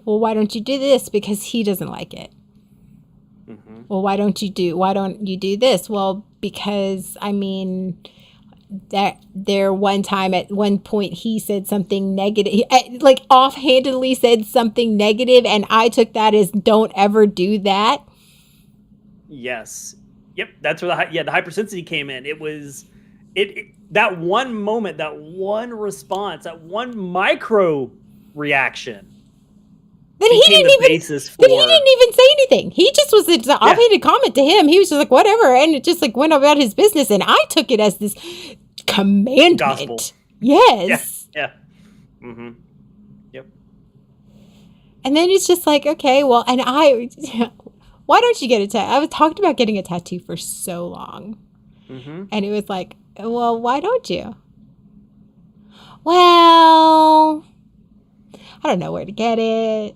Speaker 2: Well, why don't you do this? Because he doesn't like it. Well, why don't you do this? Well, because, I mean, that there one time at one point he said something negative, like offhandedly said something negative, and I took that as don't ever do that.
Speaker 1: Yes. Yep. That's where the hypersensitivity came in. It was that one moment, that one response, that one micro reaction.
Speaker 2: Then he didn't even say anything. He just was an offhanded comment to him. He was just like, whatever. And it just like went about his business. And I took it as this commandment.
Speaker 1: Gospel.
Speaker 2: Yes.
Speaker 1: Yeah. Yep.
Speaker 2: And then it's just like, okay, well, and why don't you get a tattoo? I was talked about getting a tattoo for so long. And it was like, well, why don't you? Well, I don't know where to get it.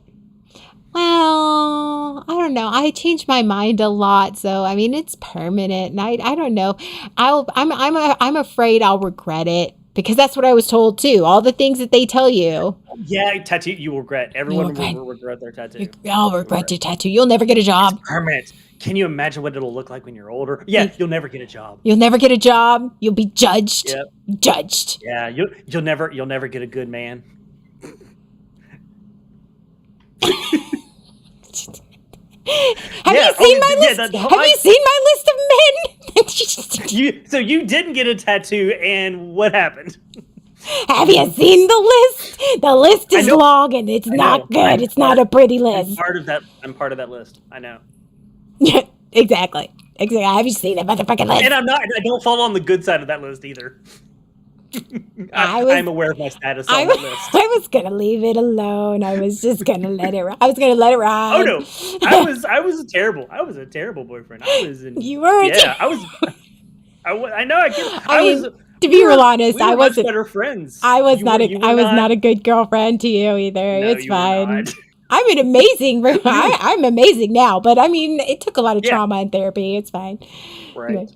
Speaker 2: Well, I don't know. I change my mind a lot, so I mean it's permanent, and I don't know. I'm afraid I'll regret it because that's what I was told too. All the things that they tell you.
Speaker 1: Yeah, tattoo. You will regret. Everyone will regret their tattoo.
Speaker 2: I'll regret your tattoo. You'll never get a job.
Speaker 1: It's permanent. Can you imagine what it'll look like when you're older? Yeah, you'll never get a job.
Speaker 2: You'll never get a job. You'll be judged.
Speaker 1: Yep.
Speaker 2: Judged.
Speaker 1: Yeah, you'll never get a good man.
Speaker 2: Have you seen my list? Have you seen my list of
Speaker 1: men? So you didn't get a tattoo, and what happened?
Speaker 2: Have you seen the list? The list is long, and it's not good. It's not a pretty list.
Speaker 1: I'm part of that list. I know.
Speaker 2: Yeah, exactly. Have you seen that motherfucking list?
Speaker 1: And I don't fall on the good side of that list either. I'm aware of my status on the list.
Speaker 2: I was gonna leave it alone. I was just gonna let it. I was gonna let it ride.
Speaker 1: Oh no, I was a terrible boyfriend.
Speaker 2: You were.
Speaker 1: Yeah, I know. I was.
Speaker 2: To be real honest, I wasn't.
Speaker 1: Better friends.
Speaker 2: I was not a good girlfriend to you either.
Speaker 1: No,
Speaker 2: it's fine.
Speaker 1: I'm
Speaker 2: an amazing. I'm amazing now, but I mean, it took a lot of trauma and therapy. It's fine.
Speaker 1: Right.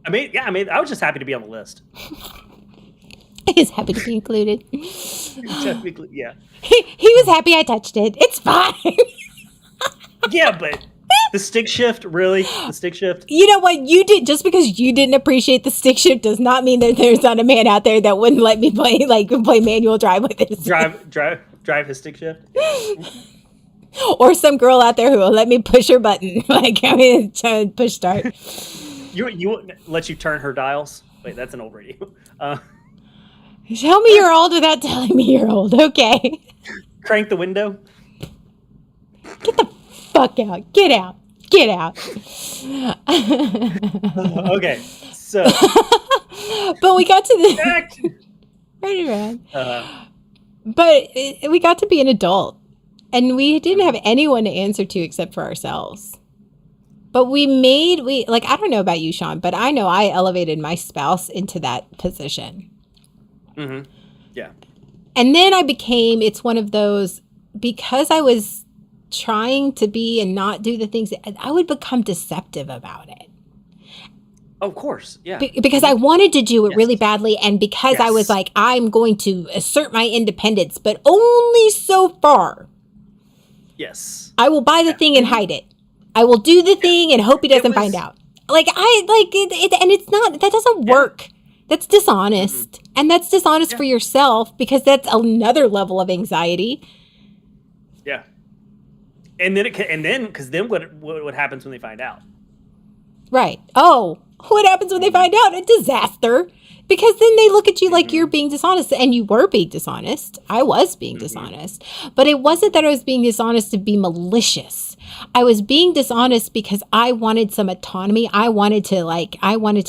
Speaker 1: I was just happy to be on the list.
Speaker 2: He's happy to be included.
Speaker 1: Technically, yeah.
Speaker 2: He was happy I touched it. It's fine.
Speaker 1: Yeah, but the stick shift, really? The stick shift?
Speaker 2: You know what? You did just because you didn't appreciate the stick shift does not mean that there's not a man out there that wouldn't let me play manual drive with it.
Speaker 1: Drive his stick shift.
Speaker 2: Or some girl out there who will let me push her button, push start.
Speaker 1: You let you turn her dials? Wait, that's an old radio.
Speaker 2: Tell me you're old without telling me you're old. Okay.
Speaker 1: Crank the window.
Speaker 2: Get the fuck out. Get out. Get out.
Speaker 1: Okay. So.
Speaker 2: But we got to the. Right around. But we got to be an adult. And we didn't have anyone to answer to except for ourselves. But I don't know about you, Sean, but I know I elevated my spouse into that position.
Speaker 1: Mm-hmm. Yeah.
Speaker 2: And then it's one of those, because I was trying to be and not do the things, I would become deceptive about it.
Speaker 1: Of course, yeah.
Speaker 2: Because I wanted to do it really badly, and because I was like, I'm going to assert my independence, but only so far.
Speaker 1: Yes.
Speaker 2: I will buy the thing and hide it. I will do the thing and hope he doesn't find out. And it's not, that doesn't work. That's dishonest. Mm-hmm. And that's dishonest for yourself, because that's another level of anxiety.
Speaker 1: Yeah. And then what happens when they find out?
Speaker 2: Right. Oh, what happens when they find out? A disaster. Because then they look at you like you're being dishonest, and you were being dishonest. I was being dishonest. But it wasn't that I was being dishonest to be malicious. I was being dishonest because I wanted some autonomy. I wanted to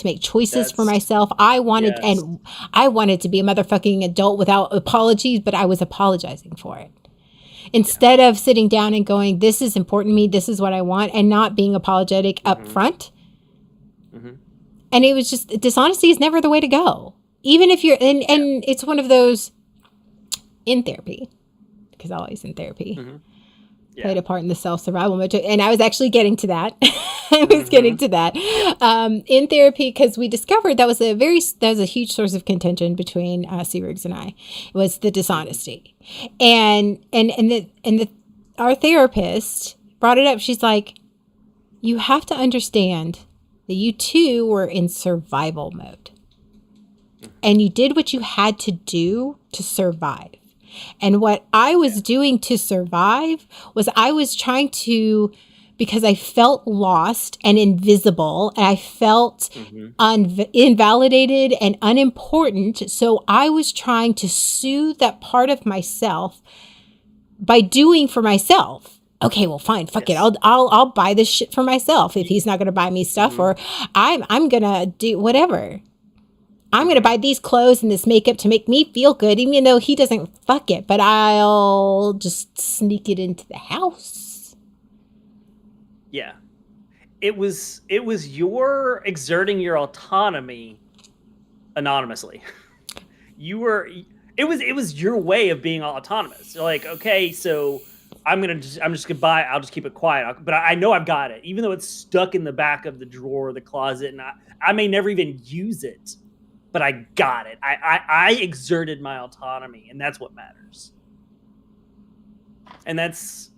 Speaker 2: make choices for myself. I wanted to be a motherfucking adult without apologies, but I was apologizing for it. Instead of sitting down and going, this is important to me, this is what I want, and not being apologetic up front. And it was just, dishonesty is never the way to go. Even if you're, and it's one of those in therapy, because always in therapy, played a part in the self-survival mode. And I was actually getting to that. In therapy, because we discovered that was a huge source of contention between Arugs and I, was the dishonesty. And our therapist brought it up. She's like, you have to understand that you two were in survival mode. And you did what you had to do to survive. And what I was doing to survive was I was trying to, because I felt lost and invisible, and I felt invalidated and unimportant. So I was trying to soothe that part of myself by doing for myself. Okay, well, fine, fuck it. I'll buy this shit for myself if he's not going to buy me stuff, or I'm going to do whatever. I'm going to buy these clothes and this makeup to make me feel good, even though he doesn't fuck it, but I'll just sneak it into the house.
Speaker 1: Yeah. It was your exerting your autonomy anonymously. it was your way of being autonomous. You're like, okay, so I'm just gonna buy. I'll just keep it quiet. But I know I've got it, even though it's stuck in the back of the drawer, the closet, and I may never even use it, but I got it. I exerted my autonomy, and that's what matters. And that's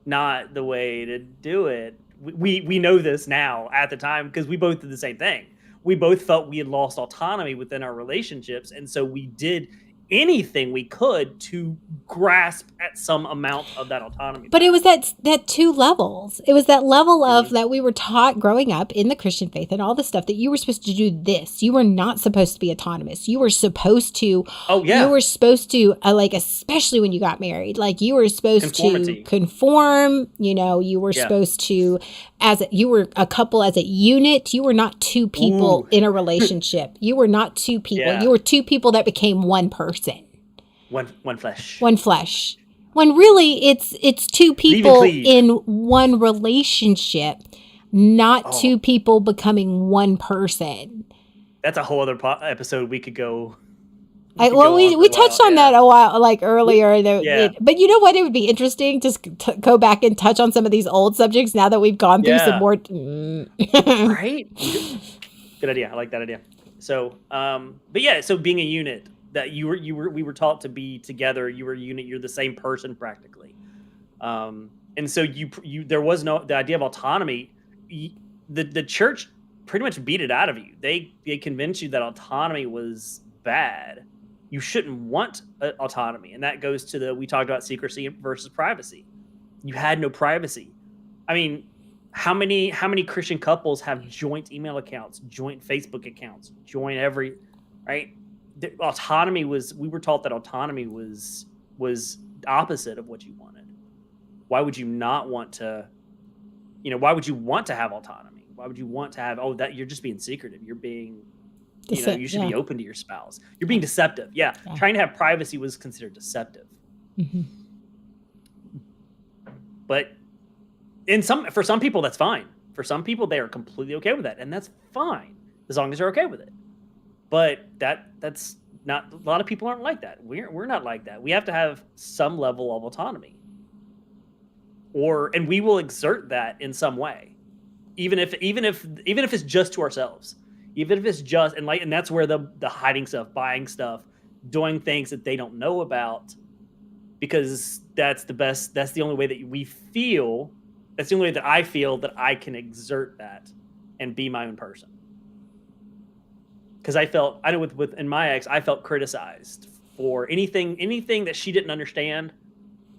Speaker 1: not the way to do it. We know this now at the time because we both did the same thing. We both felt we had lost autonomy within our relationships, and so we did anything we could to grasp at some amount of that autonomy.
Speaker 2: But it was that two levels. It was that level of that we were taught growing up in the Christian faith and all the stuff that you were supposed to do this. You were not supposed to be autonomous. You were supposed to.
Speaker 1: Oh yeah.
Speaker 2: You were supposed to like, especially when you got married. Like you were supposed to conform. You know, you were supposed to, you were a couple as a unit. You were not two people in a relationship. You were not two people. Yeah. You were two people that became one person.
Speaker 1: One flesh.
Speaker 2: One flesh. When really it's two people in one relationship, not two people becoming one person.
Speaker 1: That's a whole other episode we could go.
Speaker 2: We touched on that a while, like earlier. But you know what? It would be interesting just to go back and touch on some of these old subjects now that we've gone through some more.
Speaker 1: Right? Good idea. I like that idea. So, but yeah, so being a unit. That we were taught to be together. You were a unit. You're the same person practically, and so there was the idea of autonomy. The church pretty much beat it out of you. They convinced you that autonomy was bad. You shouldn't want autonomy, and that goes to we talked about secrecy versus privacy. You had no privacy. I mean, how many Christian couples have joint email accounts, joint Facebook accounts, right? We were taught that autonomy was opposite of what you wanted. Why would you not want to, why would you want to have autonomy? Why would you want to have, that you're just being secretive. You're being, you should be open to your spouse. You're being deceptive. Yeah. Trying to have privacy was considered deceptive. Mm-hmm. But for some people, that's fine. For some people, they are completely okay with that. And that's fine as long as they're okay with it. But that's not, a lot of people aren't like that. We're not like that. We have to have some level of autonomy, and we will exert that in some way, even if it's just to ourselves, even if it's just and that's where the hiding stuff, buying stuff, doing things that they don't know about, because that's the only way that that's the only way that I feel that I can exert that and be my own person. Because I know in my ex, I felt criticized for anything that she didn't understand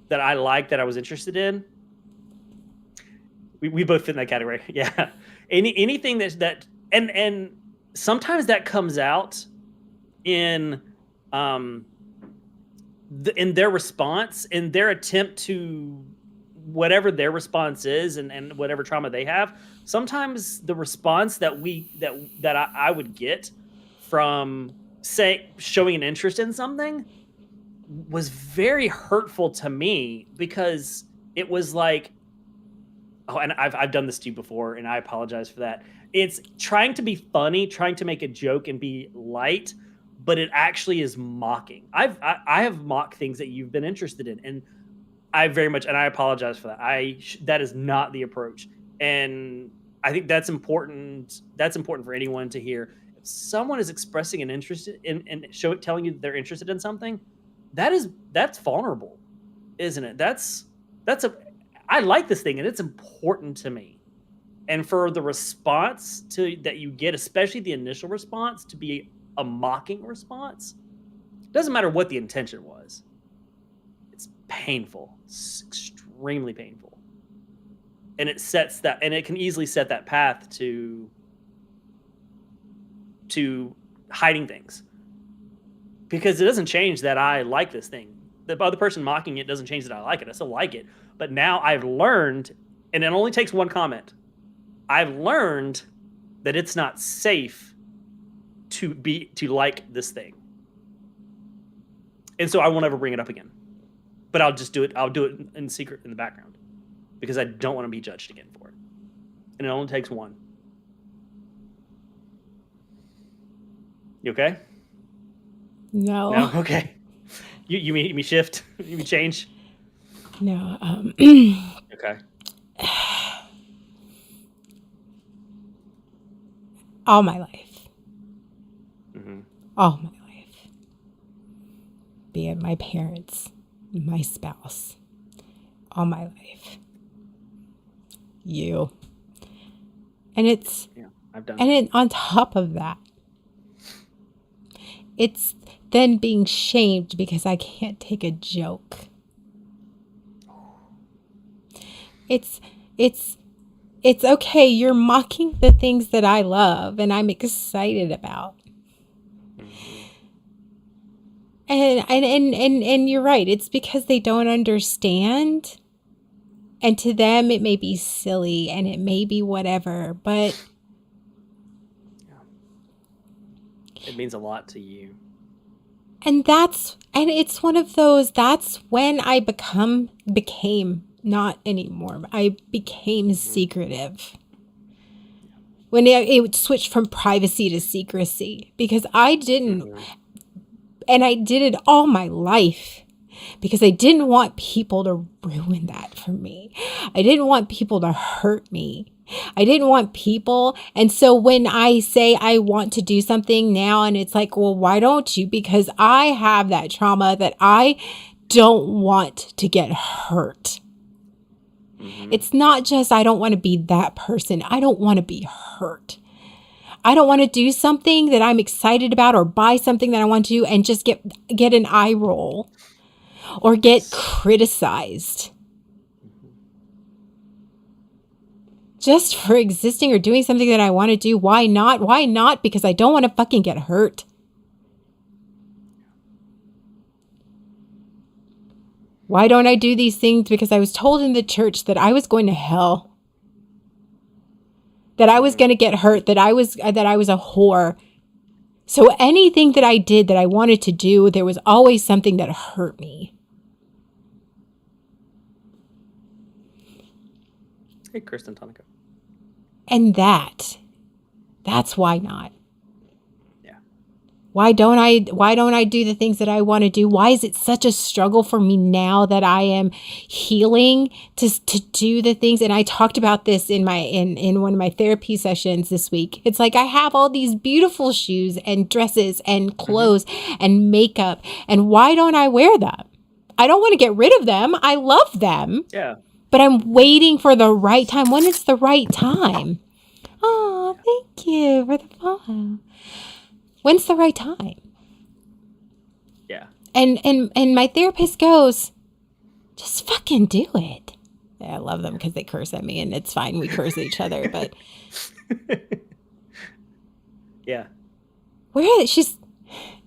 Speaker 1: that I liked, that I was interested in. We both fit in that category. Yeah. Anything that and sometimes that comes out in their response, in their attempt to whatever their response is and whatever trauma they have. Sometimes the response that I would get from showing an interest in something was very hurtful to me, because it was like, and I've done this to you before, and I apologize for that. It's trying to be funny, trying to make a joke and be light, but it actually is mocking. I have mocked things that you've been interested in, and I very much, and I apologize for that. That is not the approach, and I think that's important. That's important for anyone to hear. Someone is expressing an interest in telling you that they're interested in something, that's vulnerable, isn't it? I like this thing and it's important to me. And for the response that you get, especially the initial response, to be a mocking response, doesn't matter what the intention was. It's painful. It's extremely painful. And it can easily set that path to hiding things, because it doesn't change that I like this thing. The other person mocking it doesn't change that I like it. I still like it. But now I've learned, and it only takes one comment. I've learned that it's not safe to like this thing. And so I won't ever bring it up again. But I'll just do it. I'll do it in secret in the background, because I don't want to be judged again for it. And it only takes one. You okay?
Speaker 2: No.
Speaker 1: No? Okay. You mean shift? You mean change?
Speaker 2: No,
Speaker 1: Okay.
Speaker 2: all my life,
Speaker 1: Mm-hmm.
Speaker 2: all my life, be it my parents, my spouse, all my life, you, and
Speaker 1: Yeah, I've done
Speaker 2: and
Speaker 1: it.
Speaker 2: it, on top of that, it's then being shamed because I can't take a joke. It's it's it's okay. You're mocking the things that I love and I'm excited about.
Speaker 1: Mm-hmm.
Speaker 2: And you're right. It's because they don't understand. And to them it may be silly and it may be whatever, but
Speaker 1: Yeah. It means a lot to you.
Speaker 2: and it's one of those, that's when I became not anymore. I became
Speaker 1: Mm-hmm.
Speaker 2: secretive. When it switched from privacy to secrecy because I didn't,
Speaker 1: Mm-hmm.
Speaker 2: and I did it all my life because I didn't want people to ruin that for me. I didn't want people to hurt me. I didn't want people. And so when I say I want to do something now and it's like, well, why don't you? Because I have that trauma that I don't want to get hurt.
Speaker 1: Mm-hmm.
Speaker 2: It's not just I don't want to be that person. I don't want to be hurt. I don't want to do something that I'm excited about or buy something that I want to do and just get an eye roll or get
Speaker 1: Yes.
Speaker 2: criticized
Speaker 1: Mm-hmm.
Speaker 2: just for existing or doing something that I want to do. Why not? Why not? Because I don't want to fucking get hurt. Why don't I do these things? Because I was told in the church that I was going to hell, that I was
Speaker 1: Mm-hmm.
Speaker 2: going to get hurt, that I was a whore. So anything that I did that I wanted to do, there was always something that hurt me.
Speaker 1: Hey, Kristen Tonica.
Speaker 2: And that's why not.
Speaker 1: Yeah.
Speaker 2: Why don't I do the things that I want to do? Why is it such a struggle for me now that I am healing to do the things? And I talked about this in one of my therapy sessions this week. It's like I have all these beautiful shoes and dresses and
Speaker 1: Mm-hmm.
Speaker 2: clothes and makeup, and why don't I wear them? I don't want to get rid of them. I love them,
Speaker 1: Yeah.
Speaker 2: but I'm waiting for the right time. When it's the right time. Oh,
Speaker 1: Yeah.
Speaker 2: thank you for the follow. When's the right time?
Speaker 1: Yeah.
Speaker 2: And my therapist goes, just fucking do it. Yeah, I love them because they curse at me and it's fine. We curse at each other, but
Speaker 1: Yeah.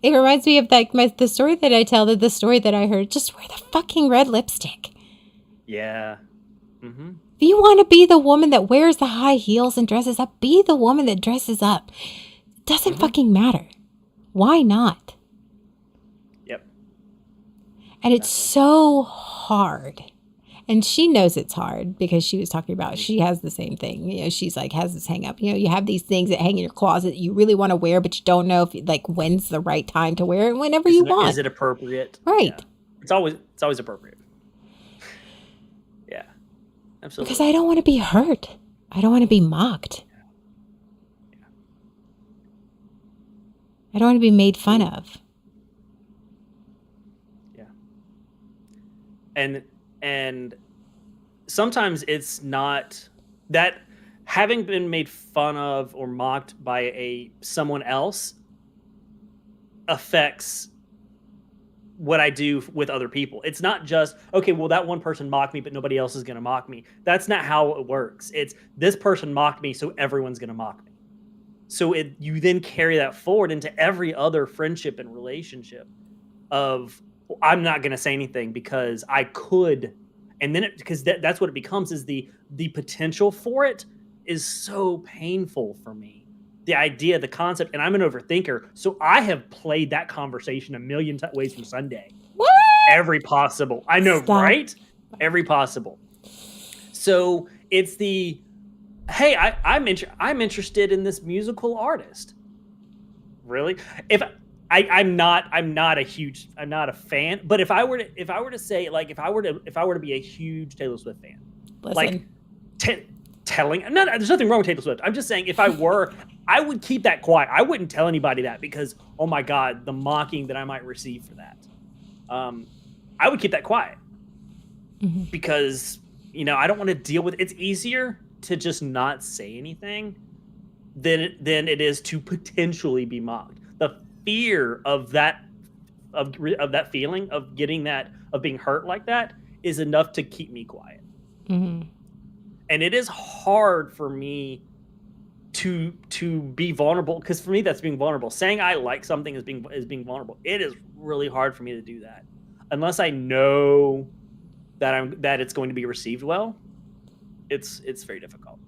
Speaker 2: it reminds me of like the story that I tell, the story that I heard. Just wear the fucking red lipstick.
Speaker 1: Yeah. Mm-hmm.
Speaker 2: If you want to be the woman that wears the high heels and dresses up, be the woman that dresses up. It doesn't
Speaker 1: Mm-hmm.
Speaker 2: fucking matter. Why not?
Speaker 1: Yep.
Speaker 2: And it's
Speaker 1: Exactly.
Speaker 2: so hard. And she knows it's hard because she was talking about,
Speaker 1: Mm-hmm.
Speaker 2: she has the same thing. You know, she's like, has this hang up. You know, you have these things that hang in your closet that you really want to wear, but you don't know if like when's the right time to wear it, whenever you
Speaker 1: Is
Speaker 2: want.
Speaker 1: it appropriate?
Speaker 2: Right.
Speaker 1: Yeah. It's always appropriate. Yeah.
Speaker 2: Because
Speaker 1: Absolutely.
Speaker 2: I don't want to be hurt. I don't want to be mocked.
Speaker 1: Yeah.
Speaker 2: I don't want to be made fun of.
Speaker 1: Yeah. And sometimes it's not that having been made fun of or mocked by someone else affects what I do with other people. It's not just, okay, well, that one person mocked me, but nobody else is going to mock me. That's not how it works. It's this person mocked me, so everyone's going to mock me. So you then carry that forward into every other friendship and relationship of, well, I'm not going to say anything because I could. And then because that's what it becomes, is the potential for it is so painful for me. The idea, the concept, and I'm an overthinker, so I have played that conversation a million ways from Sunday.
Speaker 2: What?
Speaker 1: Every possible, I know,
Speaker 2: Stop.
Speaker 1: right? Every possible. So it's the, hey, I'm interested in this musical artist. Really? If I'm not a fan. But if I were to say, like, if I were to be a huge Taylor Swift fan, like telling, no, there's nothing wrong with Taylor Swift. I'm just saying, if I were, I would keep that quiet. I wouldn't tell anybody that, because, oh my God, the mocking that I might receive for that. I would keep that quiet, because, you know, I don't want to deal with. It's easier to just not say anything than it is to potentially be mocked. The fear of that feeling of getting that, of being hurt like that, is enough to keep me quiet. And it is hard for me to be vulnerable, because for me that's being vulnerable. Saying I like something is being vulnerable. It is really hard for me to do that unless I know that it's going to be received well. It's very difficult.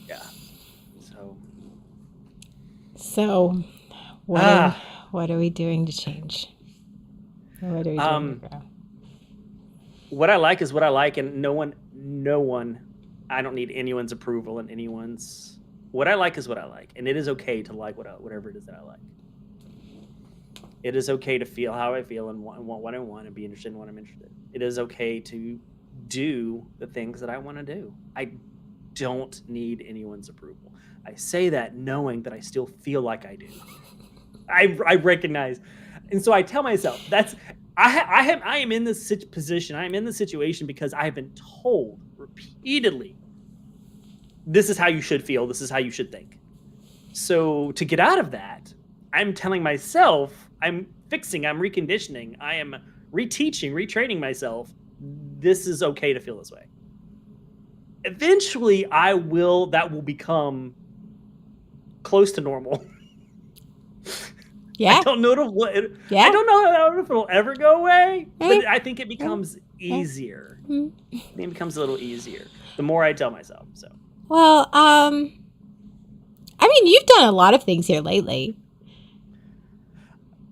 Speaker 1: Yeah.
Speaker 2: So what are we doing to change? What are we doing to grow?
Speaker 1: What I like is what I like, and no one, I don't need anyone's approval and anyone's. What I like is what I like, and it is okay to like whatever it is that I like. It is okay to feel how I feel and want what I want and be interested in what I'm interested in. It is okay to do the things that I want to do. I don't need anyone's approval. I say that knowing that I still feel like I do. I recognize, and so I tell myself I am in this position. I am in this situation because I have been told repeatedly, this is how you should feel. This is how you should think. So to get out of that, I'm telling myself, I'm reconditioning, I am reteaching, retraining myself. This is okay to feel this way. Eventually, that will become close to normal.
Speaker 2: Yeah.
Speaker 1: I don't know if it'll ever go away, but I think it becomes easier. I think it becomes a little easier the more I tell myself. So.
Speaker 2: Well, I mean, you've done a lot of things here lately.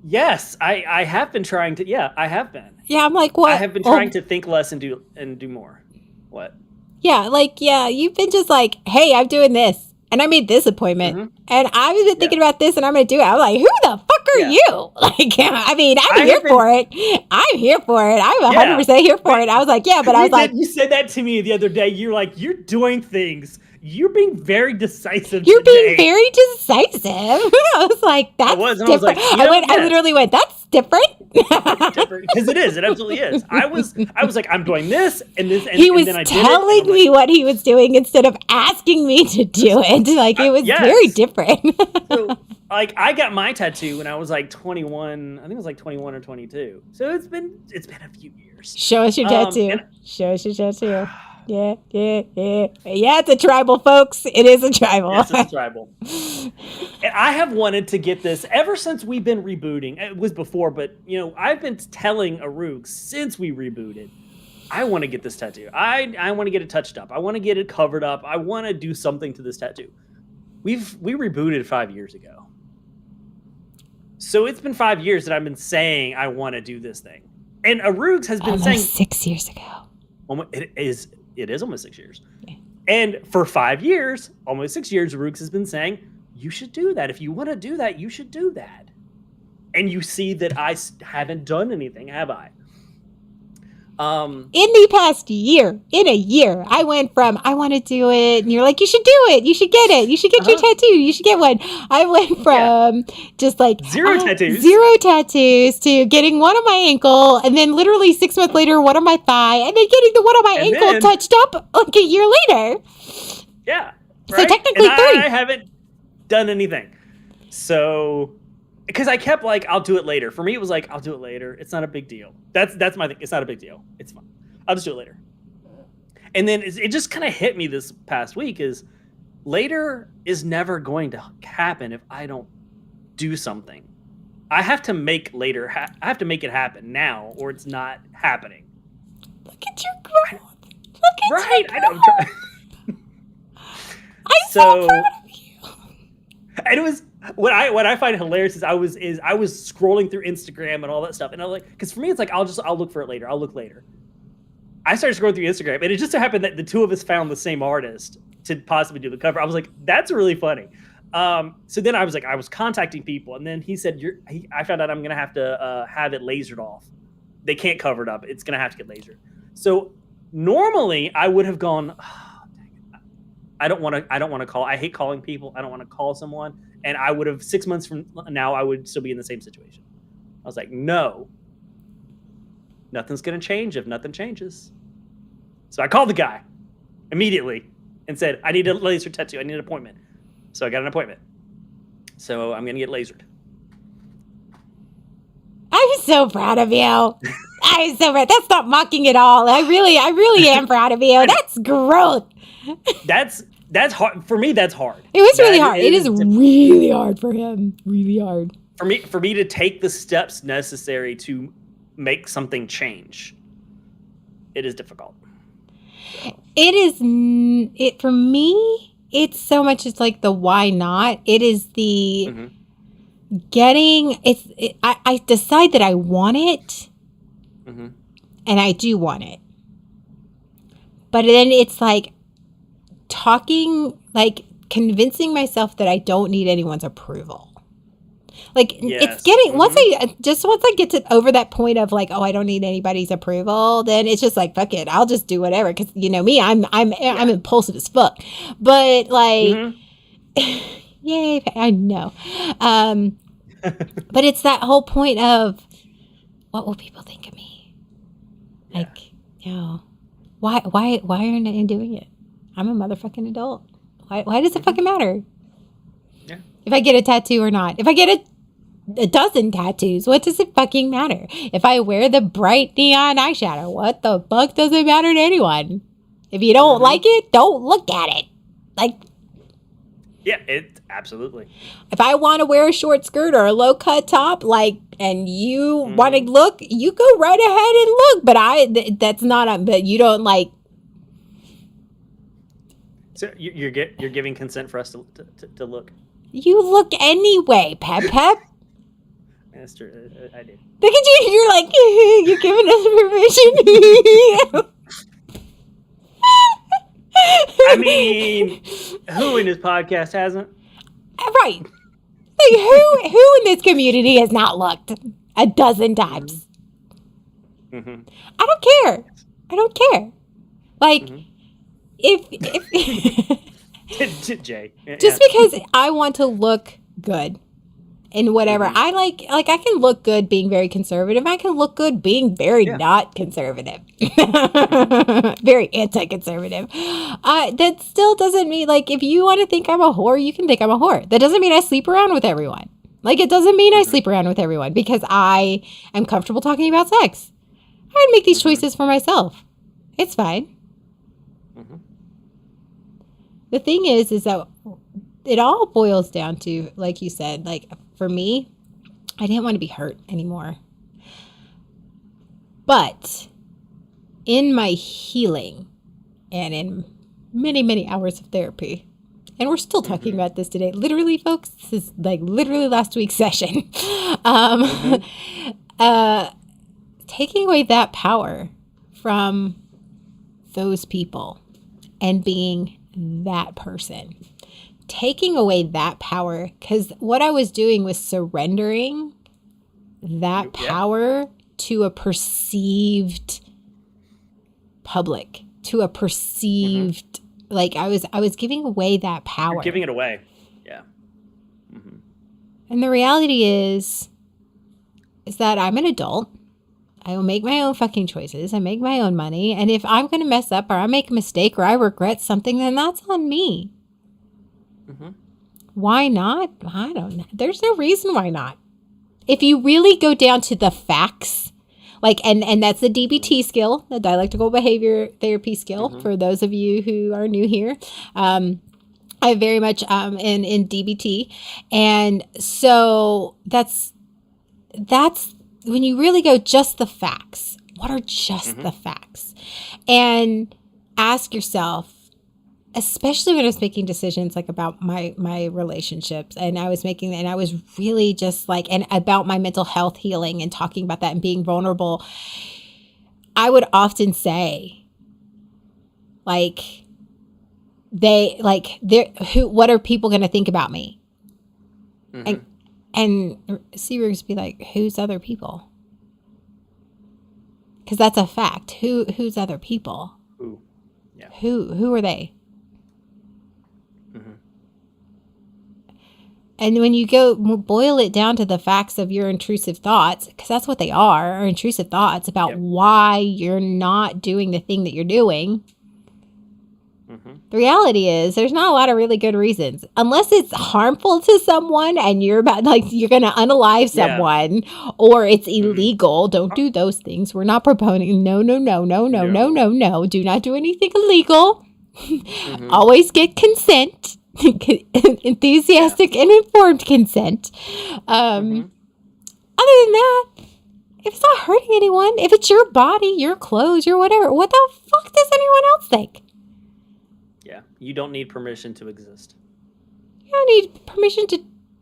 Speaker 1: Yes, I have been trying to. Yeah, I have been.
Speaker 2: Yeah, I'm like, what?
Speaker 1: I have been trying to think less and do more. What?
Speaker 2: Yeah, you've been just like, hey, I'm doing this. And I made this appointment, and I've been thinking about this, and I'm going to do it. I'm like, who the fuck are you? Like, I mean, I'm here for it. I'm here for it. I'm 100% here for it. I was like, yeah, but I was like.
Speaker 1: You said that to me the other day. You're like, you're doing things. You're being very decisive.
Speaker 2: You're being very decisive. I was like, that's different. I literally went, that's different.
Speaker 1: It's different, because it is. It absolutely is. I was like, I'm doing this and this, and
Speaker 2: he was
Speaker 1: then I
Speaker 2: telling me what he was doing instead of asking me to do it. Like, it was very different.
Speaker 1: So, like, I got my tattoo when I was like 21. I think it was like 21 or 22. So it's been a few years.
Speaker 2: Show us your tattoo. Show us your tattoo. Yeah. Yeah, it's a tribal, folks. It is a tribal.
Speaker 1: Yes, it's a tribal. And I have wanted to get this ever since we've been rebooting. It was before, but, you know, I've been telling Arugs since we rebooted, I want to get this tattoo. I want to get it touched up. I want to get it covered up. I want to do something to this tattoo. We rebooted 5 years ago. So it's been 5 years that I've been saying I want to do this thing. And Arugs has been saying
Speaker 2: 6 years ago.
Speaker 1: It is almost 6 years. Yeah. And for 5 years, almost 6 years, Arugs has been saying, you should do that. If you want to do that, you should do that. And you see that I haven't done anything, have I? In
Speaker 2: the past year, I went from, I want to do it, and you're like, you should do it. You should get it. You should get your tattoo. You should get one. I went from just like
Speaker 1: zero
Speaker 2: tattoos to getting one on my ankle, and then literally 6 months later, one on my thigh, and then getting the one on my ankle touched up like a year later.
Speaker 1: Yeah.
Speaker 2: Right? So technically
Speaker 1: and
Speaker 2: 3.
Speaker 1: I haven't done anything. So... Because I kept like, I'll do it later. For me, it was like, I'll do it later. It's not a big deal. That's my thing. It's not a big deal. It's fine. I'll just do it later. And then it just kind of hit me this past week is later is never going to happen if I don't do something. I have to make later. I have to make it happen now, or it's not happening.
Speaker 2: Look at your growth. Look at your growth.
Speaker 1: I know.
Speaker 2: I'm so proud of you.
Speaker 1: And it was. What I find hilarious is I was scrolling through Instagram and all that stuff, and I'm like, because for me it's like I'll look for it later. I'll look later. I started scrolling through Instagram, and it just so happened that the two of us found the same artist to possibly do the cover. I was like, that's really funny. So then I was contacting people, and then he said, I found out I'm gonna have to have it lasered off. They can't cover it up. It's gonna have to get lasered. So normally I would have gone, oh, I don't want to call. I hate calling people. I don't want to call someone. And I would have 6 months from now, I would still be in the same situation. I was like, no, nothing's gonna change if nothing changes. So I called the guy immediately and said, I need a laser tattoo. I need an appointment. So I got an appointment. So I'm going to get lasered.
Speaker 2: I'm so proud of you. I'm so proud. That's not mocking at all. I really am proud of you. That's growth.
Speaker 1: That's hard. For me, that's hard.
Speaker 2: It was really hard. It is really hard for him. Really hard.
Speaker 1: For me to take the steps necessary to make something change, it is difficult.
Speaker 2: It is, for me, it's so much, it's like the why not. It is the getting, I decide that I want it, and I do want it. But then it's like convincing myself that I don't need anyone's approval. Like, it's getting, once I get to over that point of like, oh, I don't need anybody's approval, then it's just like, fuck it, I'll just do whatever. Cause you know me, I'm impulsive as fuck. But like, yay, I know. But it's that whole point of, what will people think of me? Like, you know, why aren't I doing it? I'm a motherfucking adult. Why does it fucking matter?
Speaker 1: Yeah.
Speaker 2: If I get a tattoo or not. If I get a dozen tattoos, what does it fucking matter? If I wear the bright neon eyeshadow, what the fuck does it matter to anyone? If you don't like it, don't look at it. Like,
Speaker 1: yeah, it absolutely.
Speaker 2: If I want to wear a short skirt or a low cut top, like, and you want to look, you go right ahead and look. But that's not but you don't like.
Speaker 1: So you're giving consent for us to look.
Speaker 2: You look anyway, Pep.
Speaker 1: That's true. I do.
Speaker 2: Look at you. You're like, you're giving us permission.
Speaker 1: I mean, who in this podcast hasn't?
Speaker 2: Right. Like, who in this community has not looked a dozen times? I don't care. Like, if
Speaker 1: Jay.
Speaker 2: Just because I want to look good in whatever I like I can look good being very conservative. I can look good being very not conservative, very anti-conservative. That still doesn't mean, like, if you want to think I'm a whore, you can think I'm a whore. That doesn't mean I sleep around with everyone. Like, it doesn't mean I sleep around with everyone because I am comfortable talking about sex. I make these choices for myself. It's fine. The thing is that it all boils down to, like you said, like, for me, I didn't want to be hurt anymore. But in my healing and in many, many hours of therapy, and we're still talking about this today, literally, folks, this is like literally last week's session, taking away that power from those people and being that person, taking away that power, because what I was doing was surrendering that power to a perceived public, to a perceived like I was giving away that power.
Speaker 1: You're giving it away. Yeah.
Speaker 2: And the reality is that I'm an adult. I will make my own fucking choices. I make my own money. And if I'm going to mess up or I make a mistake or I regret something, then that's on me. Why not? I don't know. There's no reason why not. If you really go down to the facts, like, and that's the DBT skill, the dialectical behavior therapy skill, for those of you who are new here. I very much in DBT. And so that's when you really go just the facts. What are just the facts? And ask yourself, especially when I was making decisions like about my relationships, and I was really just like, and about my mental health healing and talking about that and being vulnerable, I would often say, what are people going to think about me? And Seabrooks be like, who's other people? Because that's a fact. Who's other people?
Speaker 1: Ooh. Yeah.
Speaker 2: Who are they?
Speaker 1: Mm-hmm.
Speaker 2: And when you go boil it down to the facts of your intrusive thoughts, because that's what they are intrusive thoughts about why you're not doing the thing that you're doing. The reality is there's not a lot of really good reasons, unless it's harmful to someone and you're about you're going to unalive someone or it's illegal. Don't do those things. We're not proposing. No. Do not do anything illegal. Always get consent, enthusiastic and informed consent. Other than that, if it's not hurting anyone, if it's your body, your clothes, your whatever, what the fuck does anyone else think?
Speaker 1: Yeah, you don't need permission to exist.
Speaker 2: You don't need permission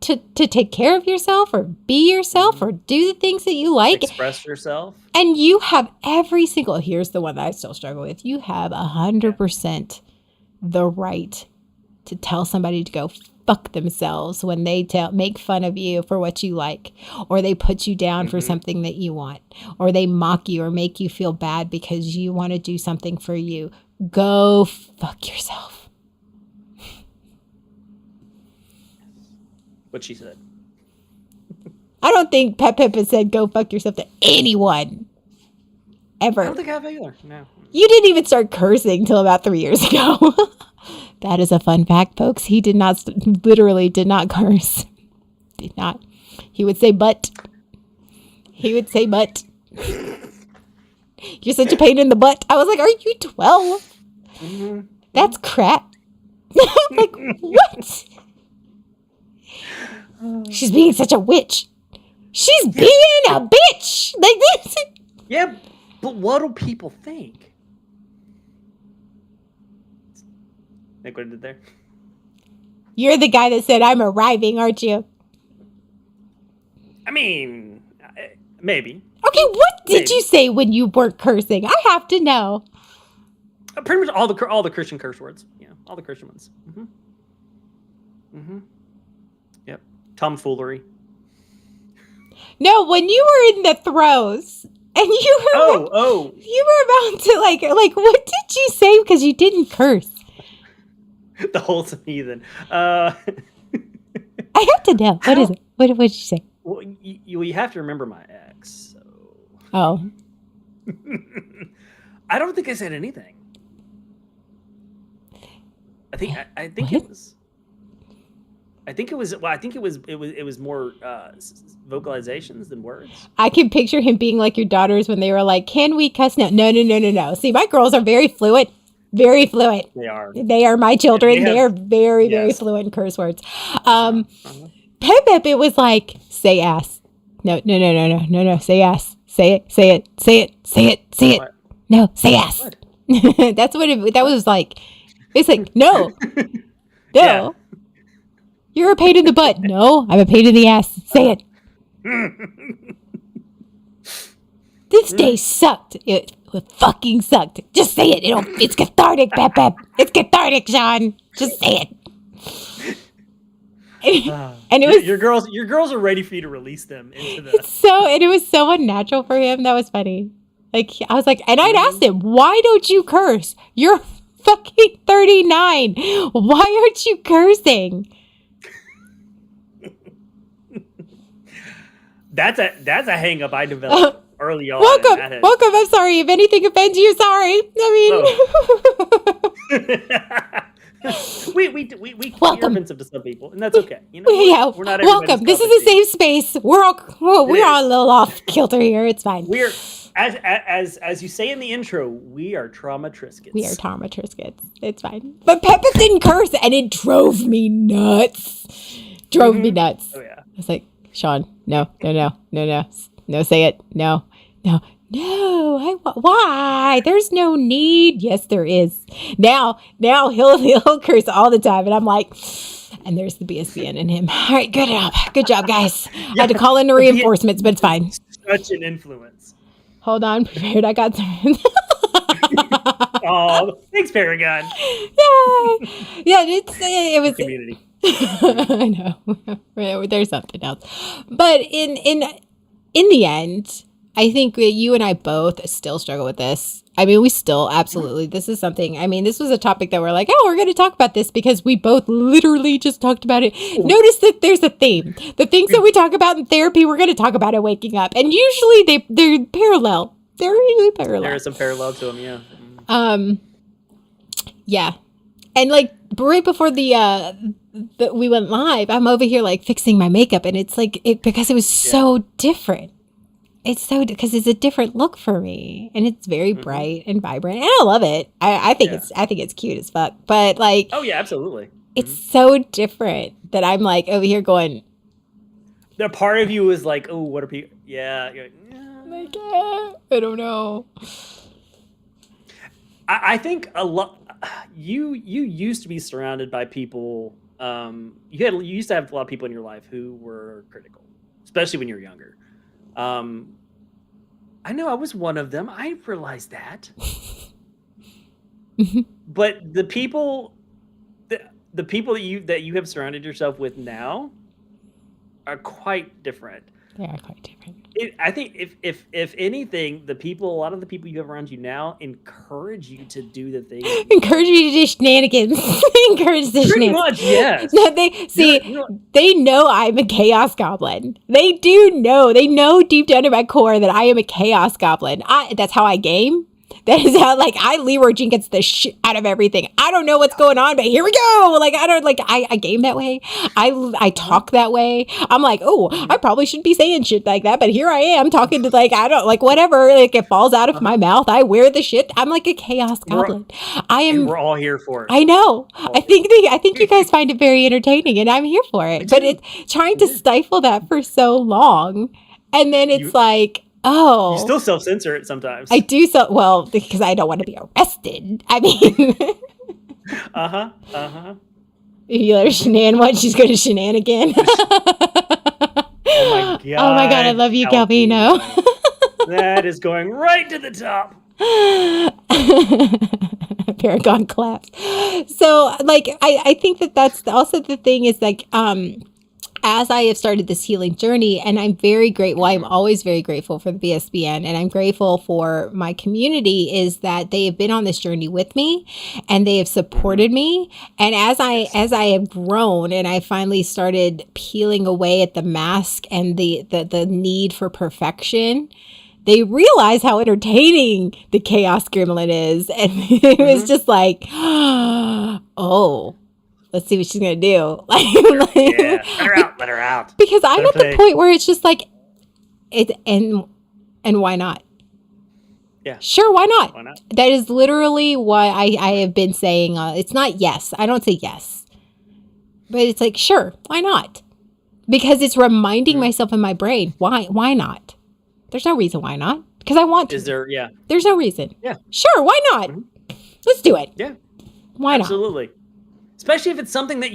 Speaker 2: to take care of yourself or be yourself or do the things that you like.
Speaker 1: Express yourself.
Speaker 2: And you have every single, here's the one that I still struggle with. You have 100% the right to tell somebody to go fuck themselves when they make fun of you for what you like, or they put you down for something that you want, or they mock you or make you feel bad because you want to do something for you. Go fuck yourself.
Speaker 1: What she said.
Speaker 2: I don't think Pep has said go fuck yourself to anyone. Ever.
Speaker 1: I don't think I have either. No.
Speaker 2: You didn't even start cursing till about 3 years ago. That is a fun fact, folks. He literally did not curse. Did not. He would say but. You're such a pain in the butt. I was like, are you 12? That's crap. Like, what? She's being such a witch. She's being a bitch. Like this.
Speaker 1: Yeah, but what do people think? Think what I did there?
Speaker 2: You're the guy that said, I'm arriving, aren't you?
Speaker 1: I mean, maybe.
Speaker 2: Okay, what did you say when you weren't cursing? I have to know.
Speaker 1: Pretty much all the Christian curse words. Yeah, all the Christian ones. Yep. Tomfoolery.
Speaker 2: No, when you were in the throes and you were you were about to like what did you say? Because you didn't curse.
Speaker 1: The wholesome heathen.
Speaker 2: I have to know. What is it? What did you say?
Speaker 1: Well, you have to remember my ex. So.
Speaker 2: Oh.
Speaker 1: I don't think I said anything. I think it was more vocalizations than words.
Speaker 2: I can picture him being like your daughters when they were like, "Can we cuss now?" No. See, my girls are very fluent. Very fluent.
Speaker 1: They are.
Speaker 2: They are my children. They are very, very fluent in curse words. Pep, it was like, say ass. No. Say ass. Say it.
Speaker 1: What?
Speaker 2: No, say ass. That's what that was like. It's like, no.
Speaker 1: Yeah.
Speaker 2: You're a pain in the butt. No, I'm a pain in the ass. Say it. This day sucked. It fucking sucked. Just say it. It's cathartic, Pep. It's cathartic, Sean. Just say it. And it was
Speaker 1: your girls are ready for you to release them into the.
Speaker 2: And it was so unnatural for him. That was funny. Like I was like, and I'd asked him, why don't you curse? You're fucking 39. Why aren't you cursing?
Speaker 1: That's a hang up I developed early on.
Speaker 2: Welcome. I'm sorry if anything offends you. Sorry. I
Speaker 1: mean, we welcome. Offensive to some people, and that's okay. You know,
Speaker 2: we're not welcome. This is a safe space. We're all a little off kilter here. It's fine.
Speaker 1: We're as you say in the intro, we are trauma Triscuits.
Speaker 2: We are trauma Triscuits. It's fine. But Peppa didn't curse, and it drove me nuts. Me nuts.
Speaker 1: Oh yeah.
Speaker 2: I was like, Sean, no, say it, no. Why? There's no need. Yes, there is. Now he'll curse all the time, and I'm like, and there's the BSBN in him. All right, good job, guys. I had to call in the reinforcements, but it's fine.
Speaker 1: Such an influence.
Speaker 2: Hold on, prepared. I got some.
Speaker 1: Oh, thanks, Paragon.
Speaker 2: Yeah. It was
Speaker 1: community.
Speaker 2: I know. There's something else. But in the end, I think that you and I both still struggle with this. I mean, we still absolutely, this is something, I mean, this was a topic that we're like, oh, we're going to talk about this because we both literally just talked about it. Notice that there's a theme. The things that we talk about in therapy, we're going to talk about it waking up. And usually they're parallel. They're usually parallel.
Speaker 1: There is some parallel to them, yeah.
Speaker 2: Yeah. And like right before the we went live, I'm over here like fixing my makeup, and it's like because it was so different. It's so because it's a different look for me, and it's very bright and vibrant, and I love it. I think it's cute as fuck. But like,
Speaker 1: oh yeah, absolutely.
Speaker 2: It's so different that I'm like over here going.
Speaker 1: The part of you is like, oh, what are people? Yeah, you're like,
Speaker 2: I don't know.
Speaker 1: I think a lot. You used to be surrounded by people. You used to have a lot of people in your life who were critical, especially when you were younger. I know I was one of them. I realized that. But the people that you have surrounded yourself with now are quite different.
Speaker 2: They are quite different.
Speaker 1: I think if anything, a lot of the people you have around you now encourage you to do the things.
Speaker 2: Encourage you to do shenanigans. Encourage the
Speaker 1: Pretty
Speaker 2: shenanigans.
Speaker 1: much, yes.
Speaker 2: No, they know I'm a chaos goblin. They do know. They know deep down in my core that I am a chaos goblin. That's how I game. That is how, like, I Leroy Jenkins the shit out of everything. I don't know what's going on, but here we go. Like, I game that way. I talk that way. I'm like, oh, I probably shouldn't be saying shit like that, but here I am talking to, like, I don't, like, whatever. Like, it falls out of my mouth. I wear the shit. I'm like a chaos goblin.
Speaker 1: We're all here for it.
Speaker 2: I know. I think you guys find it very entertaining, and I'm here for it. But it's trying to stifle that for so long. And then it's like, oh.
Speaker 1: You still self-censor it sometimes.
Speaker 2: I do well, because I don't want to be arrested. I mean. You let her shenan what? She's going to shenan again.
Speaker 1: Oh my God,
Speaker 2: I love you, Calvino.
Speaker 1: That is going right to the top.
Speaker 2: Paragon claps. So, like, I think that's also the thing is, like, as I have started this healing journey, and I'm very grateful, I'm always very grateful for the BSBN, and I'm grateful for my community, is that they have been on this journey with me and they have supported me. And as I have grown and I finally started peeling away at the mask and the need for perfection, they realize how entertaining the chaos gremlin is. And it was just like, oh, let's see what she's going to do.
Speaker 1: Let her out.
Speaker 2: Because I'm at the point where it's just like, and why not?
Speaker 1: Yeah.
Speaker 2: Sure, why not?
Speaker 1: Why not?
Speaker 2: That is literally why I have been saying, it's not yes. I don't say yes. But it's like, sure, why not? Because it's reminding myself in my brain, why not? There's no reason why not. Because I want to.
Speaker 1: Is there, yeah.
Speaker 2: There's no reason.
Speaker 1: Yeah.
Speaker 2: Sure, why not? Let's do it.
Speaker 1: Yeah.
Speaker 2: Why not?
Speaker 1: Absolutely. Especially if it's something that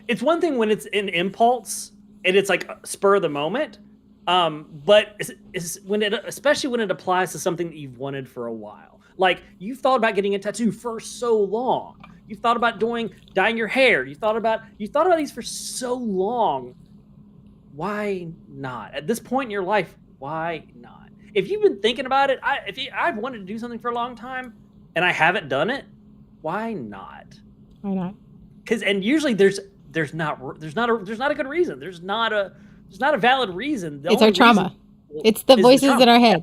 Speaker 1: it's one thing when it's an impulse and it's like spur of the moment. But it's especially when it applies to something that you've wanted for a while. Like, you've thought about getting a tattoo for so long. You've thought about dyeing your hair. You thought about these for so long. Why not? At this point in your life, why not? If you've been thinking about it, I've wanted to do something for a long time and I haven't done it, why not?
Speaker 2: Why not?
Speaker 1: And usually there's not a good reason. There's not a valid reason.
Speaker 2: It's our trauma. It's the voices in our head.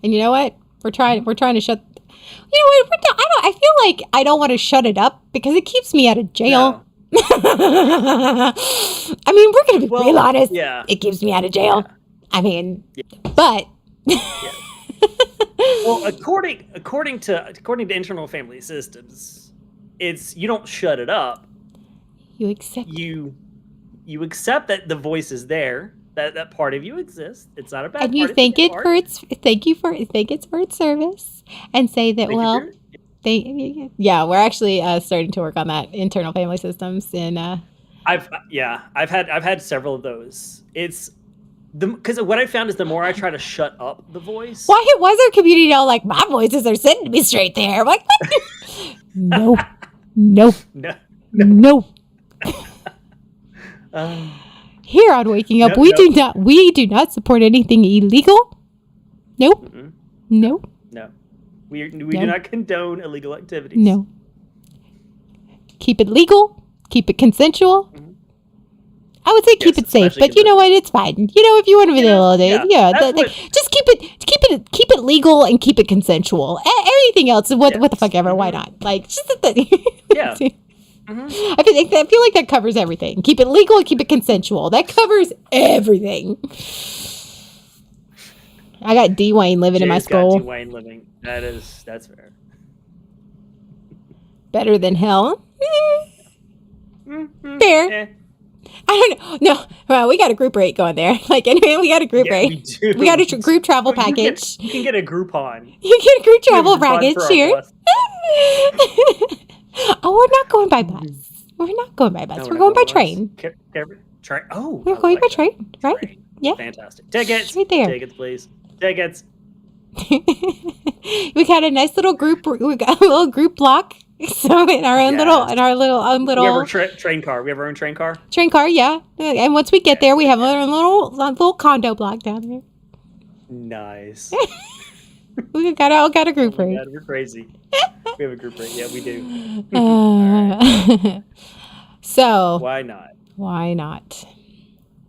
Speaker 2: And you know what? We're trying to shut. You know what? I feel like I don't want to shut it up because it keeps me out of jail. No. I mean, we're gonna be real honest.
Speaker 1: Yeah.
Speaker 2: It keeps me out of jail. Yeah. I mean, but.
Speaker 1: Well, according to internal family systems, it's you don't shut it up.
Speaker 2: You accept.
Speaker 1: You accept that the voice is there. That part of you exists. It's not a bad.
Speaker 2: And you thank it for its. Thank it's for its service, and say that we're actually starting to work on that internal family systems. And
Speaker 1: I've had several of those. It's because what I found is the more I try to shut up the voice.
Speaker 2: Why was our community all like, my voices are sitting to me straight there? I'm like, no. Here on Waking Up, we do not support anything illegal. Nope.
Speaker 1: Mm-mm.
Speaker 2: Nope.
Speaker 1: No. We do not condone illegal activities.
Speaker 2: No. Keep it legal. Keep it consensual.
Speaker 1: Mm-hmm.
Speaker 2: I would say keep it safe, but you know what? It's fine. You know, if you want to be there all day, just keep it legal and keep it consensual. Everything else, what the fuck ever? Why not? Like, just
Speaker 1: yeah. Mm-hmm.
Speaker 2: I feel like that covers everything. Keep it legal and keep it consensual. That covers everything. I got Dwayne living in my skull.
Speaker 1: Got Dwayne living. That's fair.
Speaker 2: Better than hell.
Speaker 1: Mm-hmm.
Speaker 2: Fair. I don't know. No, well, we got a group rate going there. Like, anyway, we got a group rate. We got a group travel package.
Speaker 1: You can get a Groupon.
Speaker 2: You get a group travel package here. Oh, we're not going by bus. We're not going by bus.
Speaker 1: No,
Speaker 2: we're going by train.
Speaker 1: Train. Oh,
Speaker 2: we're going by train, right?
Speaker 1: Train.
Speaker 2: Yeah.
Speaker 1: Fantastic. Tickets.
Speaker 2: Right there.
Speaker 1: Tickets, please. Tickets.
Speaker 2: We got a nice little group. We got a little group block. So in our own little. We have
Speaker 1: our train car. We have our own train car.
Speaker 2: Train car, yeah. And once we get there, we have a little condo block down there.
Speaker 1: Nice.
Speaker 2: We got a group rate.
Speaker 1: God, we're crazy. We have a group rate. Yeah, we do.
Speaker 2: Right. So
Speaker 1: why not?
Speaker 2: Why not?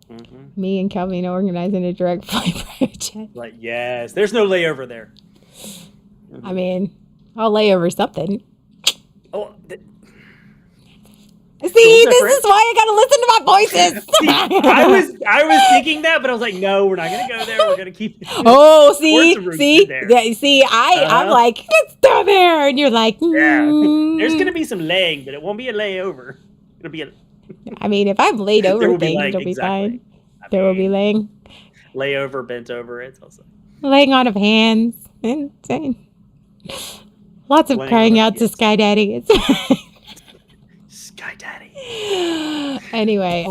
Speaker 1: Mm-hmm.
Speaker 2: Me and Calvin organizing a direct flight private jet.
Speaker 1: Right. Yes. There's no layover there.
Speaker 2: Mm-hmm. I mean, I'll lay over something.
Speaker 1: Oh.
Speaker 2: See, this is why I gotta listen to my voices.
Speaker 1: See, I was thinking that, but I was like, no, we're not gonna go there. We're gonna keep.
Speaker 2: Oh, I'm like, it's down there, and you're like,
Speaker 1: yeah. There's gonna be some laying, but it won't be a layover. It'll be a.
Speaker 2: I mean, if I'm laid over things, it'll be fine. There will be laying.
Speaker 1: Layover, bent over. It's also
Speaker 2: laying on of hands. Insane. Lots of crying out to Sky Daddy. It's
Speaker 1: Sky Daddy.
Speaker 2: Anyway,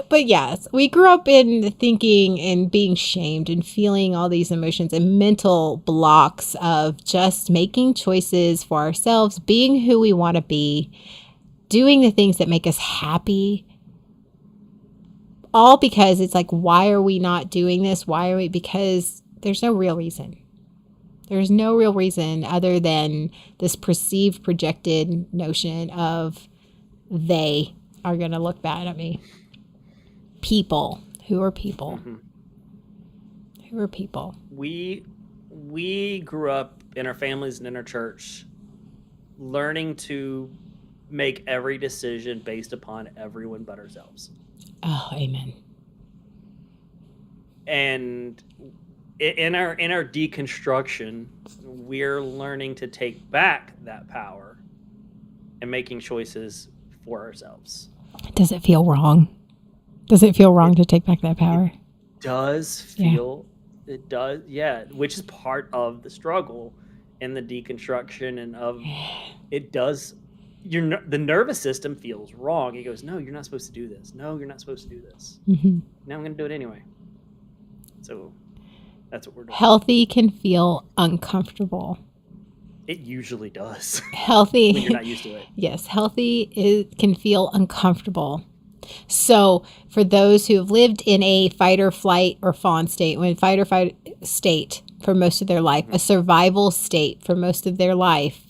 Speaker 2: but yes, we grew up in thinking and being shamed and feeling all these emotions and mental blocks of just making choices for ourselves, being who we want to be, doing the things that make us happy. All because it's like, why are we not doing this? Because there's no real reason. There's no real reason other than this perceived, projected notion of they are going to look bad at me. People. Who are people? Mm-hmm. Who are people?
Speaker 1: We grew up in our families and in our church learning to make every decision based upon everyone but ourselves.
Speaker 2: Oh, amen.
Speaker 1: And in our deconstruction, we're learning to take back that power and making choices for ourselves.
Speaker 2: Does it feel wrong? Does it feel wrong to take back that power?
Speaker 1: It does feel. Yeah. It does. Yeah, which is part of the struggle and the deconstruction and of it does. The nervous system feels wrong. It goes, no, you're not supposed to do this. No, you're not supposed to do this.
Speaker 2: Mm-hmm.
Speaker 1: Now I'm going to do it anyway. So that's what we're doing.
Speaker 2: Healthy can feel uncomfortable.
Speaker 1: It usually does.
Speaker 2: Healthy.
Speaker 1: When you're not used to it.
Speaker 2: Yes, healthy can feel uncomfortable. So for those who have lived in a fight or flight or fawn state, fight or fight state for most of their life, a survival state for most of their life,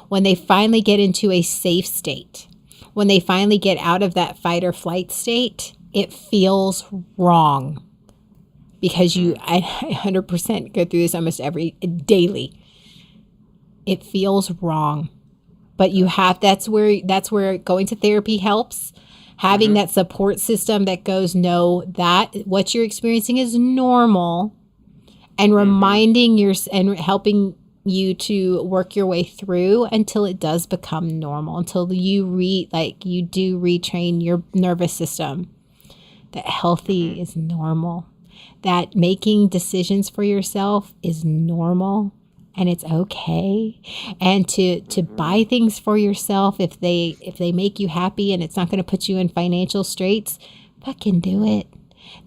Speaker 2: when they finally get into a safe state, when they finally get out of that fight or flight state, it feels wrong. Because I 100% go through this almost daily. It feels wrong. But that's where going to therapy helps. Having that support system that goes, no, that what you're experiencing is normal, and reminding and helping you to work your way through until it does become normal, until you do retrain your nervous system that healthy is normal, that making decisions for yourself is normal and it's okay, and to buy things for yourself if they make you happy and it's not going to put you in financial straits, fucking do it.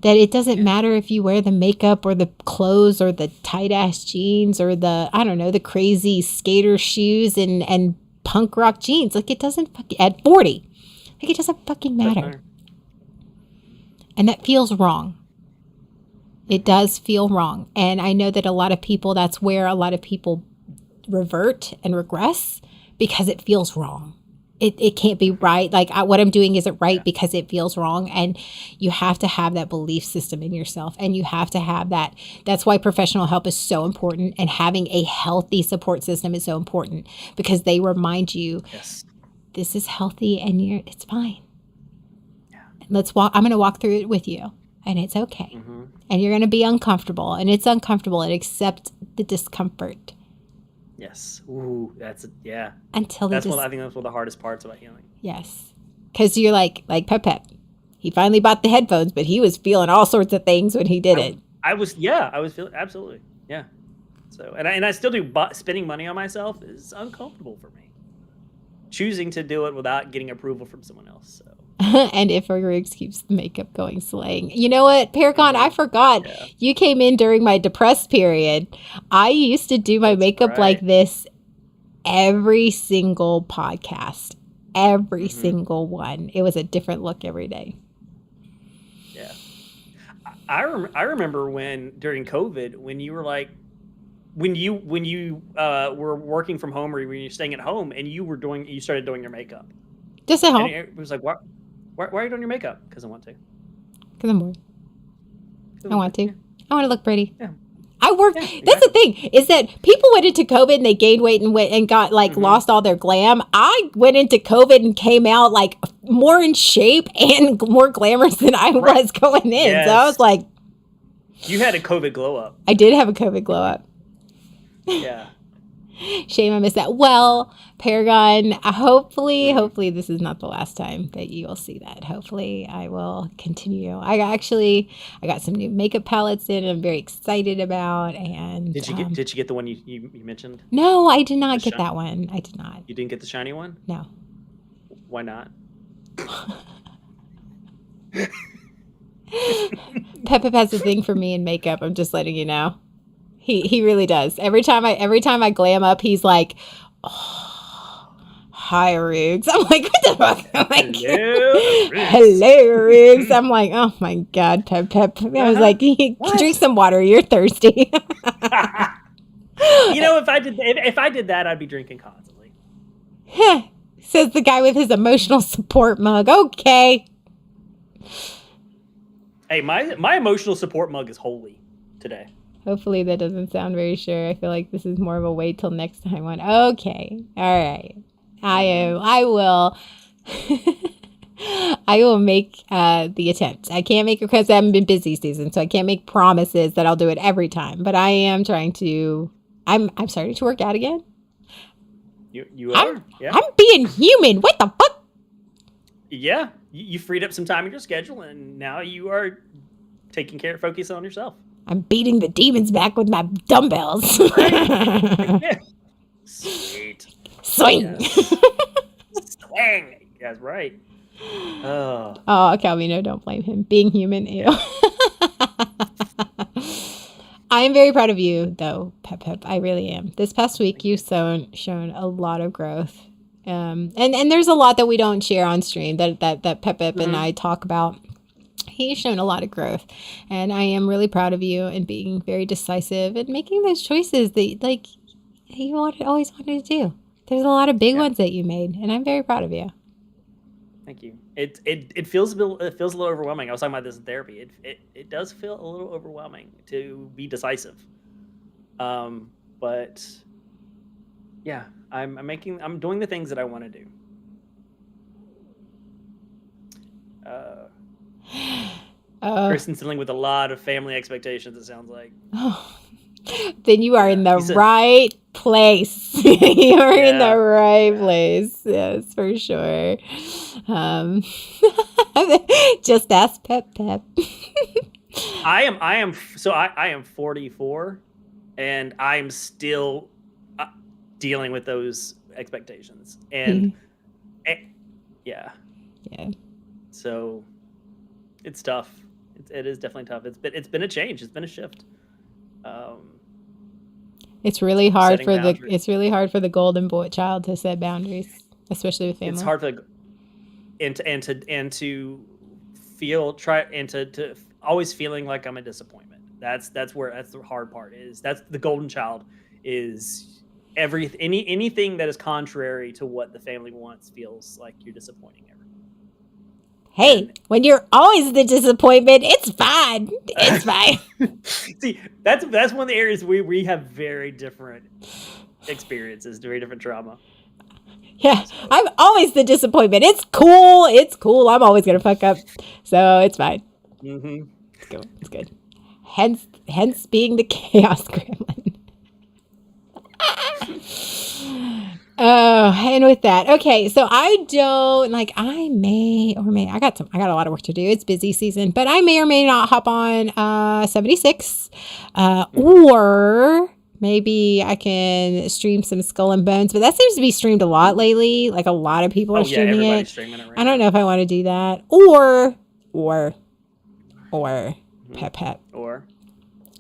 Speaker 2: That it doesn't matter if you wear the makeup or the clothes or the tight ass jeans or the crazy skater shoes and punk rock jeans. Like, it doesn't at 40. Like, it doesn't fucking matter. And that feels wrong. It does feel wrong. And I know that a lot of people, that's where a lot of people revert and regress because it feels wrong. It can't be right. Like what I'm doing isn't right because it feels wrong. And you have to have that belief system in yourself. And you have to have that. That's why professional help is so important. And having a healthy support system is so important because they remind you, this is healthy and it's fine. Yeah. Let's walk. I'm going to walk through it with you and it's okay. Mm-hmm. And you're going to be uncomfortable and it's uncomfortable and accept the discomfort.
Speaker 1: Yes. Ooh, that's yeah.
Speaker 2: Until
Speaker 1: I think that's one of the hardest parts about healing.
Speaker 2: Yes, because you're like Pep. He finally bought the headphones, but he was feeling all sorts of things when he did it.
Speaker 1: I was feeling absolutely So and I still do. Spending money on myself is uncomfortable for me. Choosing to do it without getting approval from someone else. So.
Speaker 2: And if Arugs keeps the makeup going, slaying. You know what, Paragon? I forgot. Yeah. You came in during my depressed period. I used to do my makeup like this every single podcast. Every single one. It was a different look every day.
Speaker 1: Yeah. I remember when, during COVID, when you were like, when you were working from home or when you're staying at home and you started doing your makeup.
Speaker 2: Just at home.
Speaker 1: And it was like, Why are you doing your makeup? Because I want to.
Speaker 2: Because I'm bored. I want to. Yeah. I want to look pretty. Yeah. I work. Yeah, exactly. That's the thing is that people went into COVID and they gained weight and got lost all their glam. I went into COVID and came out like more in shape and more glamorous than I was going in. Yes. So I was like,
Speaker 1: you had a COVID glow up.
Speaker 2: I did have a COVID glow up.
Speaker 1: Yeah.
Speaker 2: Shame I missed that. Well, Paragon, hopefully this is not the last time that you will see that. Hopefully I will continue. I got some new makeup palettes in I'm very excited about. And
Speaker 1: did you get the one you mentioned?
Speaker 2: No, I did not get that one. I did not.
Speaker 1: You didn't get the shiny one?
Speaker 2: No.
Speaker 1: Why not?
Speaker 2: Pep has a thing for me in makeup. I'm just letting you know. He really does. Every time I glam up, he's like, "Oh, hi, Arugs." I'm like, "What the fuck?" I'm like, "Hello, Arugs." I'm like, "Oh my God, Pep." I was like, "Drink some water. You're thirsty."
Speaker 1: You know, if I did that, I'd be drinking constantly.
Speaker 2: Says the guy with his emotional support mug. Okay.
Speaker 1: Hey, my emotional support mug is holy today.
Speaker 2: Hopefully that doesn't sound very sure. I feel like this is more of a wait till next time one. Okay. All right. I will make the attempt. I can't make it because I haven't been busy season, so I can't make promises that I'll do it every time. But I am trying to. I'm starting to work out again.
Speaker 1: You are? Yeah.
Speaker 2: I'm being human. What the fuck?
Speaker 1: Yeah. You freed up some time in your schedule, and now you are focusing on yourself.
Speaker 2: I'm beating the demons back with my dumbbells.
Speaker 1: Right. Sweet.
Speaker 2: Swing.
Speaker 1: Yes. Swing. That's right.
Speaker 2: Oh, Calvino, don't blame him. Being human, ew. I am very proud of you, though, Pep. I really am. This past week, you've shown a lot of growth. And there's a lot that we don't share on stream that Pep and I talk about. He's shown a lot of growth, and I am really proud of you and being very decisive and making those choices that you always wanted to do. There's a lot of big ones that you made, and I'm very proud of you.
Speaker 1: Thank you. It feels a little overwhelming. I was talking about this in therapy. It does feel a little overwhelming to be decisive. But yeah, I'm doing the things that I want to do. Kristen's dealing with a lot of family expectations, it sounds like.
Speaker 2: Oh, then you are in the right place. You are in the right place. Yes, for sure. Just ask Pep.
Speaker 1: I am 44, and I'm still dealing with those expectations. And yeah. So it's tough. It is definitely tough. It's been a change. It's been a shift.
Speaker 2: It's really hard for the golden boy child to set boundaries, especially with family.
Speaker 1: It's hard for and to to always feeling like I'm a disappointment. That's the hard part is. That's the golden child is anything that is contrary to what the family wants feels like you're disappointing everyone.
Speaker 2: Hey, when you're always the disappointment, it's fine. It's fine.
Speaker 1: See, that's one of the areas we have very different experiences, very different trauma.
Speaker 2: Yeah, I'm always the disappointment. It's cool. It's cool. I'm always gonna fuck up, so it's fine.
Speaker 1: Mm-hmm.
Speaker 2: It's good. Hence being the chaos gremlin. Oh, and with that, okay. So I don't like. I may or may. I got a lot of work to do. It's busy season, but I may or may not hop on 76, or maybe I can stream some Skull and Bones. But that seems to be streamed a lot lately. Like a lot of people are streaming it.
Speaker 1: Streaming it right
Speaker 2: I don't
Speaker 1: now.
Speaker 2: know if I want to do that, or pep.
Speaker 1: Or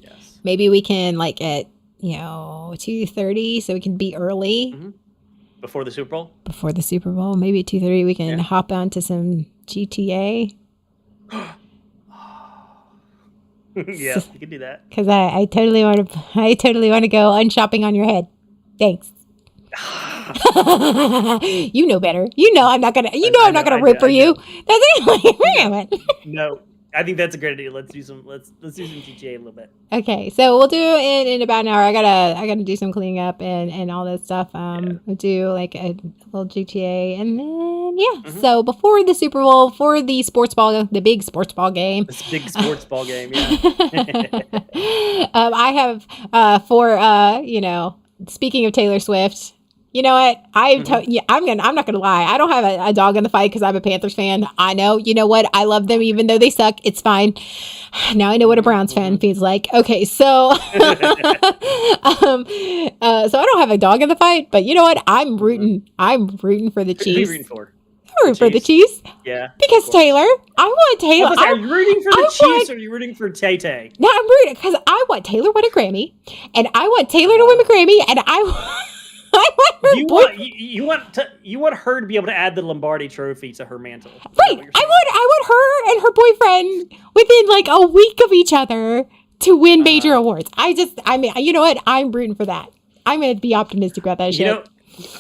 Speaker 1: yes,
Speaker 2: Maybe we can like at 2:30, so we can be early.
Speaker 1: Mm-hmm. Before the Super Bowl?
Speaker 2: Before the Super Bowl. Maybe at 2:30 we can hop on to some GTA.
Speaker 1: Yeah, you can do that.
Speaker 2: Because I totally want to go unshopping on your head. Thanks. You know better. You know I'm not gonna root for you. That's it.
Speaker 1: No. I think that's a great idea. Let's do some GTA a little bit.
Speaker 2: Okay, so we'll do it in about an hour. I gotta do some cleaning up and all that stuff. We'll do like a little GTA, and then So before the Super Bowl, for the big sports ball game.
Speaker 1: This big sports ball game, yeah.
Speaker 2: I have speaking of Taylor Swift. You know what? I'm not gonna lie. I don't have a dog in the fight because I'm a Panthers fan. I know. You know what? I love them even though they suck. It's fine. Now I know what a Browns fan feels like. Okay, so so I don't have a dog in the fight, but you know what? I'm rooting for the Chiefs.
Speaker 1: Who are you rooting for?
Speaker 2: I'm rooting for the Chiefs.
Speaker 1: Yeah.
Speaker 2: Because Taylor. I want Taylor.
Speaker 1: Are you rooting for the Chiefs or are you rooting for Tay-Tay?
Speaker 2: No, I'm rooting because I want Taylor to win a Grammy, and I want Taylor to win a Grammy, and I want her
Speaker 1: you want her to be able to add the Lombardi trophy to her mantle.
Speaker 2: Right. I want her and her boyfriend within like a week of each other to win major awards. You know what? I'm rooting for that. I'm gonna be optimistic about that shit.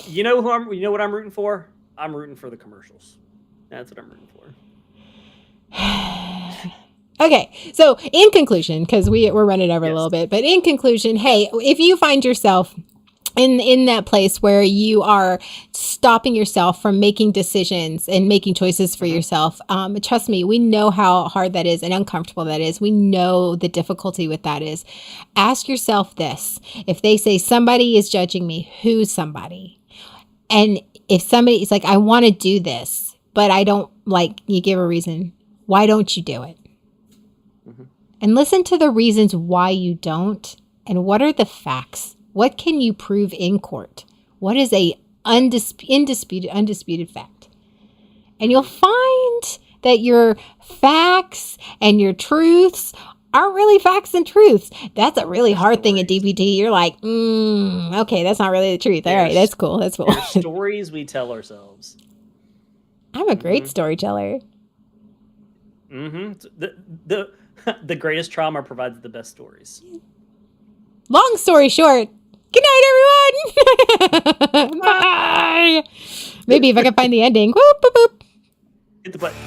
Speaker 1: You know what I'm rooting for? I'm rooting for the commercials. That's what I'm rooting for.
Speaker 2: Okay, so in conclusion, because we're running over a little bit, but in conclusion, hey, if you find yourself in that place where you are stopping yourself from making decisions and making choices for yourself, trust me, we know how hard that is and uncomfortable that is. We know the difficulty with that is. Ask yourself this. If they say somebody is judging me, who's somebody? And if somebody is like, I want to do this, but I don't like, you give a reason. Why don't you do it? Mm-hmm. And listen to the reasons why you don't. And what are the facts? What can you prove in court? What is a undisputed fact? And you'll find that your facts and your truths aren't really facts and truths. That's a really hard thing in DPT. You're like, okay, that's not really the truth. All right, that's cool. That's cool.
Speaker 1: Stories we tell ourselves.
Speaker 2: I'm a great storyteller.
Speaker 1: Mm-hmm. The greatest trauma provides the best stories.
Speaker 2: Long story short, good night, everyone. Bye. Maybe if I can find the ending. Whoop, boop, boop.
Speaker 1: Hit the button.